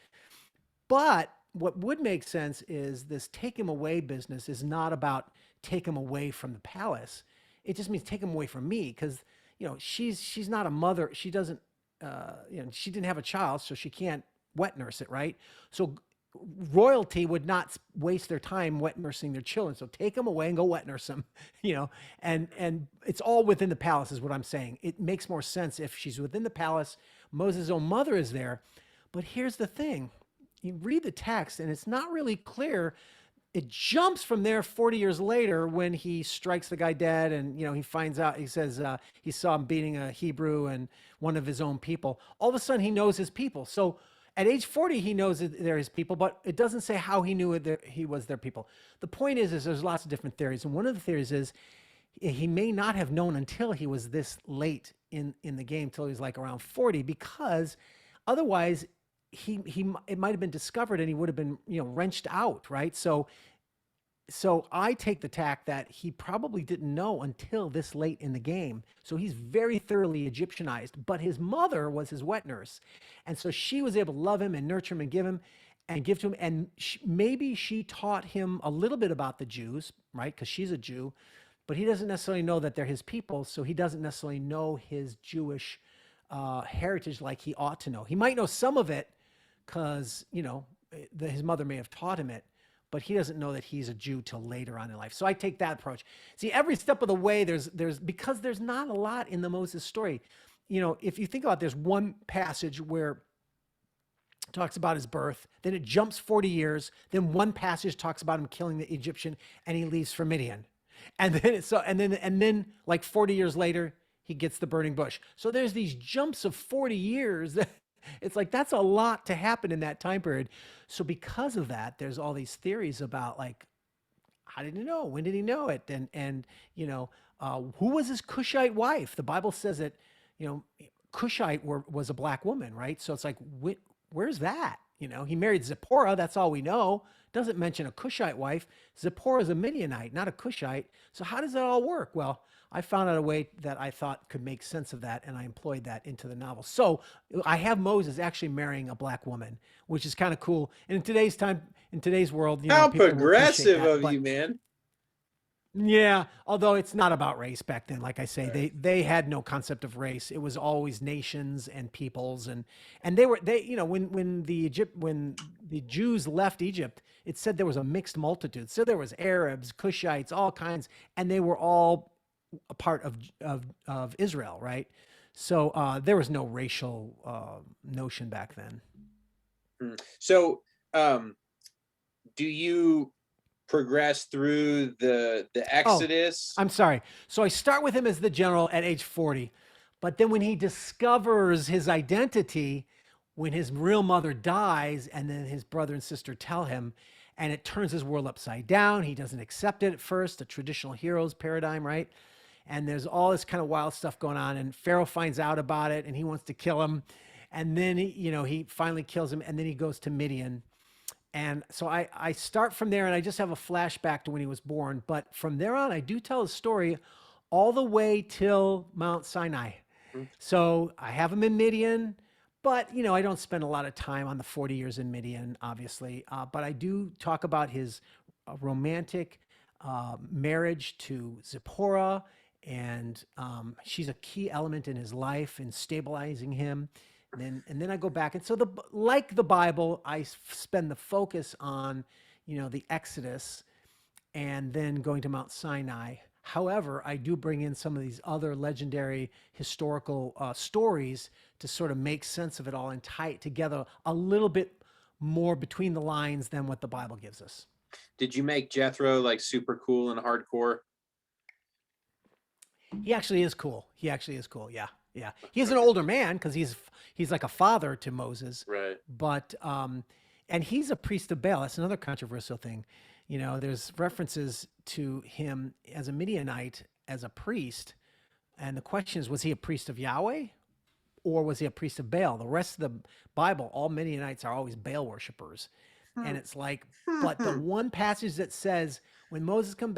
But what would make sense is this take him away business is not about take him away from the palace. It just means take him away from me because she's not a mother. She doesn't she didn't have a child, so she can't wet nurse it, right? So royalty would not waste their time wet nursing their children. So take them away and go wet nurse them, and it's all within the palace is what I'm saying. It makes more sense if she's within the palace. Moses' own mother is there. But here's the thing. You read the text and it's not really clear. It jumps from there 40 years later when he strikes the guy dead and he finds out, he says he saw him beating a Hebrew and one of his own people. All of a sudden he knows his people. So at age 40 he knows that they're his people, but it doesn't say how he knew he was their people. The point is there's lots of different theories, and one of the theories is he may not have known until he was this late in the game, till he was like around 40, because otherwise it might have been discovered and he would have been wrenched out, right? So I take the tack that he probably didn't know until this late in the game. So he's very thoroughly Egyptianized, but his mother was his wet nurse. And so she was able to love him and nurture him and give him and give to him. And maybe she taught him a little bit about the Jews, right? Because she's a Jew, but he doesn't necessarily know that they're his people. So he doesn't necessarily know his Jewish heritage like he ought to know. He might know some of it because, his mother may have taught him it, but he doesn't know that he's a Jew till later on in life. So I take that approach. See, every step of the way, because there's not a lot in the Moses story. If you think about it, there's one passage where it talks about his birth, then it jumps 40 years, then one passage talks about him killing the Egyptian, and he leaves for Midian. And then like 40 years later, he gets the burning bush. So there's these jumps of 40 years. It's like that's a lot to happen in that time period. So because of that, there's all these theories about like, how did he know? When did he know it? And who was his Cushite wife? The Bible says that Cushite was a black woman, right? So it's like, where's that? He married Zipporah. That's all we know. Doesn't mention a Cushite wife. Zipporah is a Midianite, not a Cushite. So how does that all work? Well, I found out a way that I thought could make sense of that, and I employed that into the novel. So I have Moses actually marrying a black woman, which is kind of cool. And in today's world, How people will appreciate progressive that. of But you, man. Yeah, although it's not about race back then. Like I say, Right. they had no concept of race. It was always nations and peoples, and they when when the Jews left Egypt, it said there was a mixed multitude. So there was Arabs, Cushites, all kinds, and they were all a part of Israel, right? So there was no racial notion back then. So, um, do you progress through the Oh, Exodus? I'm sorry. So I start with him as the general at age 40, but then when he discovers his identity, when his real mother dies, and then his brother and sister tell him, and it turns his world upside down. He doesn't accept it at first, the traditional heroes paradigm, right? And there's all this kind of wild stuff going on, and Pharaoh finds out about it, and he wants to kill him, and then he finally kills him, and then he goes to Midian, and so I start from there and I just have a flashback to when he was born. But from there on, I do tell the story all the way till Mount Sinai. Mm. So I have him in Midian, but I don't spend a lot of time on the 40 years in Midian, obviously. But I do talk about his romantic marriage to Zipporah, and she's a key element in his life in stabilizing him. And then I go back, and so like the Bible, I spend the focus on the Exodus, and then going to Mount Sinai. However, I do bring in some of these other legendary historical stories to sort of make sense of it all and tie it together a little bit more between the lines than what the Bible gives us. Did you make Jethro like super cool and hardcore? He actually is cool. He actually is cool. Yeah, yeah. He's an Okay. older man because he's like a father to Moses, Right. but and he's a priest of Baal. That's another controversial thing. There's references to him as a Midianite as a priest, and the question is, was he a priest of Yahweh or was he a priest of Baal? The rest of the Bible, all Midianites are always Baal worshippers. And it's like, but the one passage that says when Moses comes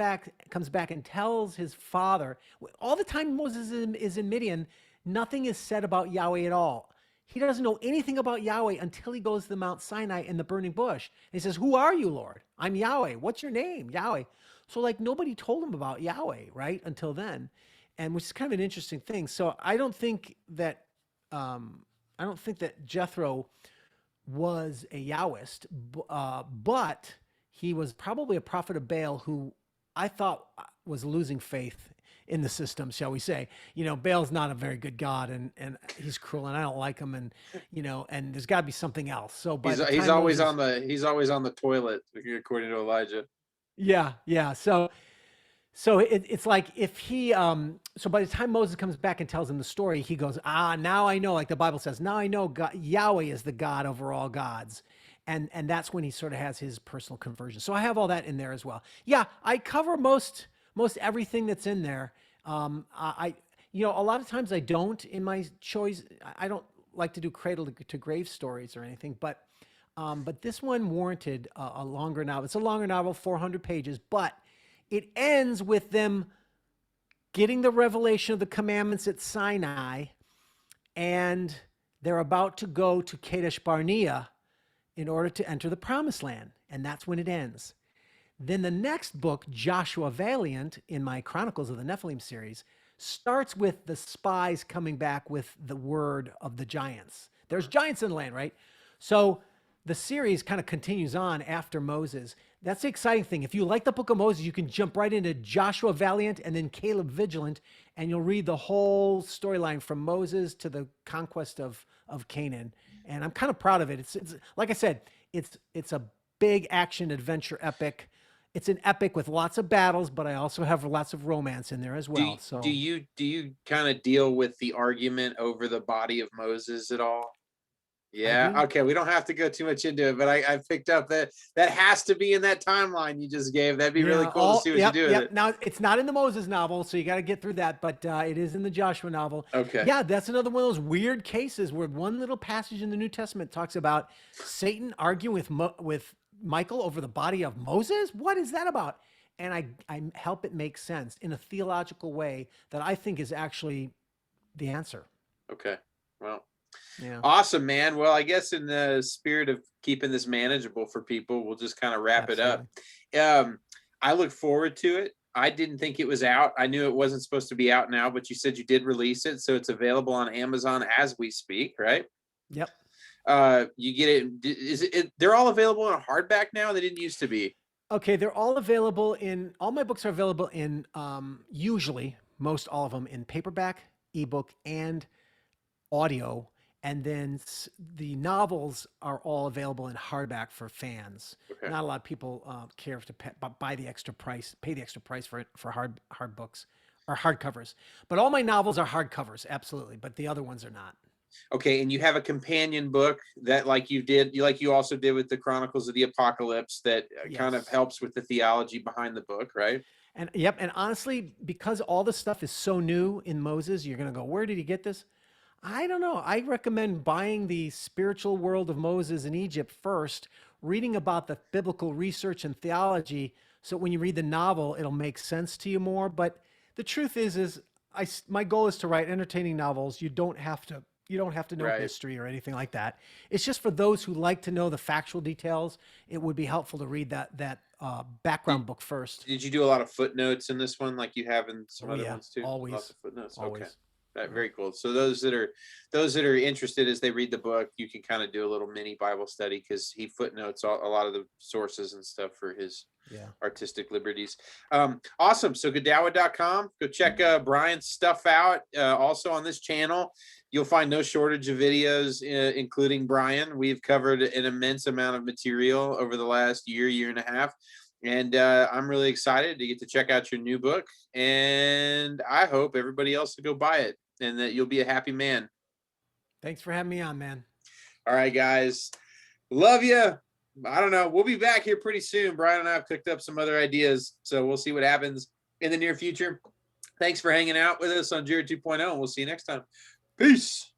back and tells his father, all the time Moses is in Midian, nothing is said about Yahweh at all. He doesn't know anything about Yahweh until he goes to the Mount Sinai in the burning bush. And he says, "Who are you, Lord? I'm Yahweh. What's your name? Yahweh." So like nobody told him about Yahweh, right? Until then. And which is kind of an interesting thing. So um, I don't think that Jethro was a Yahwist, but he was probably a prophet of Baal who I thought was losing faith in the system, shall we say. Baal's not a very good God, and he's cruel, and I don't like him, and there's got to be something else. So by the He's time always Moses, on the toilet, according to Elijah. yeah, yeah. So it's like if he so by the time Moses comes back and tells him the story, he goes, now I know, like the Bible says, now I know God, Yahweh is the God over all gods. And that's when he sort of has his personal conversion. So I have all that in there as well. Yeah, I cover most everything that's in there. A lot of times I don't in my choice. I don't like to do cradle to grave stories or anything, but this one warranted a longer novel. It's a longer novel, 400 pages, but it ends with them getting the revelation of the commandments at Sinai, and they're about to go to Kadesh Barnea in order to enter the promised land. And that's when it ends. Then the next book, Joshua Valiant, in my Chronicles of the Nephilim series, starts with the spies coming back with the word of the giants. There's giants in the land, right? So the series kind of continues on after Moses. That's the exciting thing. If you like the book of Moses, you can jump right into Joshua Valiant and then Caleb Vigilant, and you'll read the whole storyline from Moses to the conquest of Canaan. And I'm kind of proud of it. It's like I said, it's a big action adventure epic. It's an epic with lots of battles, but I also have lots of romance in there as Do well. do So you do you kind of deal with the argument over the body of Moses at all? I Yeah. do. Okay. We don't have to go too much into it, but I picked up that has to be in that timeline you just gave. That'd be really Yeah. cool to see what you Yep. do with Yep. it. Now it's not in the Moses novel, so you got to get through that, but it is in the Joshua novel. Okay. Yeah, that's another one of those weird cases where one little passage in the New Testament talks about Satan arguing with Michael over the body of Moses. What is that about? And I help it make sense in a theological way that I think is actually the answer. Okay. Well, Yeah, awesome, man. Well, I guess in the spirit of keeping this manageable for people, we'll just kind of wrap it up. absolutely. Um, I look forward to it. I didn't think it was out. I knew it wasn't supposed to be out now, but you said you did release it, so it's available on Amazon as we speak, right? Yep. You get it. Is it? They're all available in a hardback now. They didn't used to be. Okay, they're all available in. All my books are available in. Usually, most all of them in paperback, ebook, and audio, and then the novels are all available in hardback for fans. Okay. Not a lot of people care to buy the extra price, pay the extra price for hard books or hardcovers. But all my novels are hardcovers, absolutely. But the other ones are not. Okay, and you have a companion book that, like you also did with the Chronicles of the Apocalypse, that kind of Yes. helps with the theology behind the book, right? And yep, and honestly, because all this stuff is so new in Moses, you're gonna go, where did he get this? I don't know. I recommend buying the spiritual world of Moses in Egypt first, reading about the biblical research and theology, so when you read the novel, it'll make sense to you more. But the truth is my goal is to write entertaining novels. You don't have to know Right. history or anything like that. It's just for those who like to know the factual details. It would be helpful to read that Did, background book first. did you do a lot of footnotes in this one, like you have in some Oh other yeah, ones too? Lots always, of footnotes. Okay. always. Yeah. Very cool. So those that are interested as they read the book, you can kind of do a little mini Bible study because he footnotes a lot of the sources and stuff for his Yeah. artistic liberties. Awesome. So Godawa.com. Go check Brian's stuff out. Also on this channel, you'll find no shortage of videos, including Brian. We've covered an immense amount of material over the last year and a half. And I'm really excited to get to check out your new book. And I hope everybody else will go buy it and that you'll be a happy man. Thanks for having me on, man. All right, guys. Love you. I don't know. We'll be back here pretty soon. Brian and I have cooked up some other ideas. So we'll see what happens in the near future. Thanks for hanging out with us on Jared 2.0. And we'll see you next time. Peace.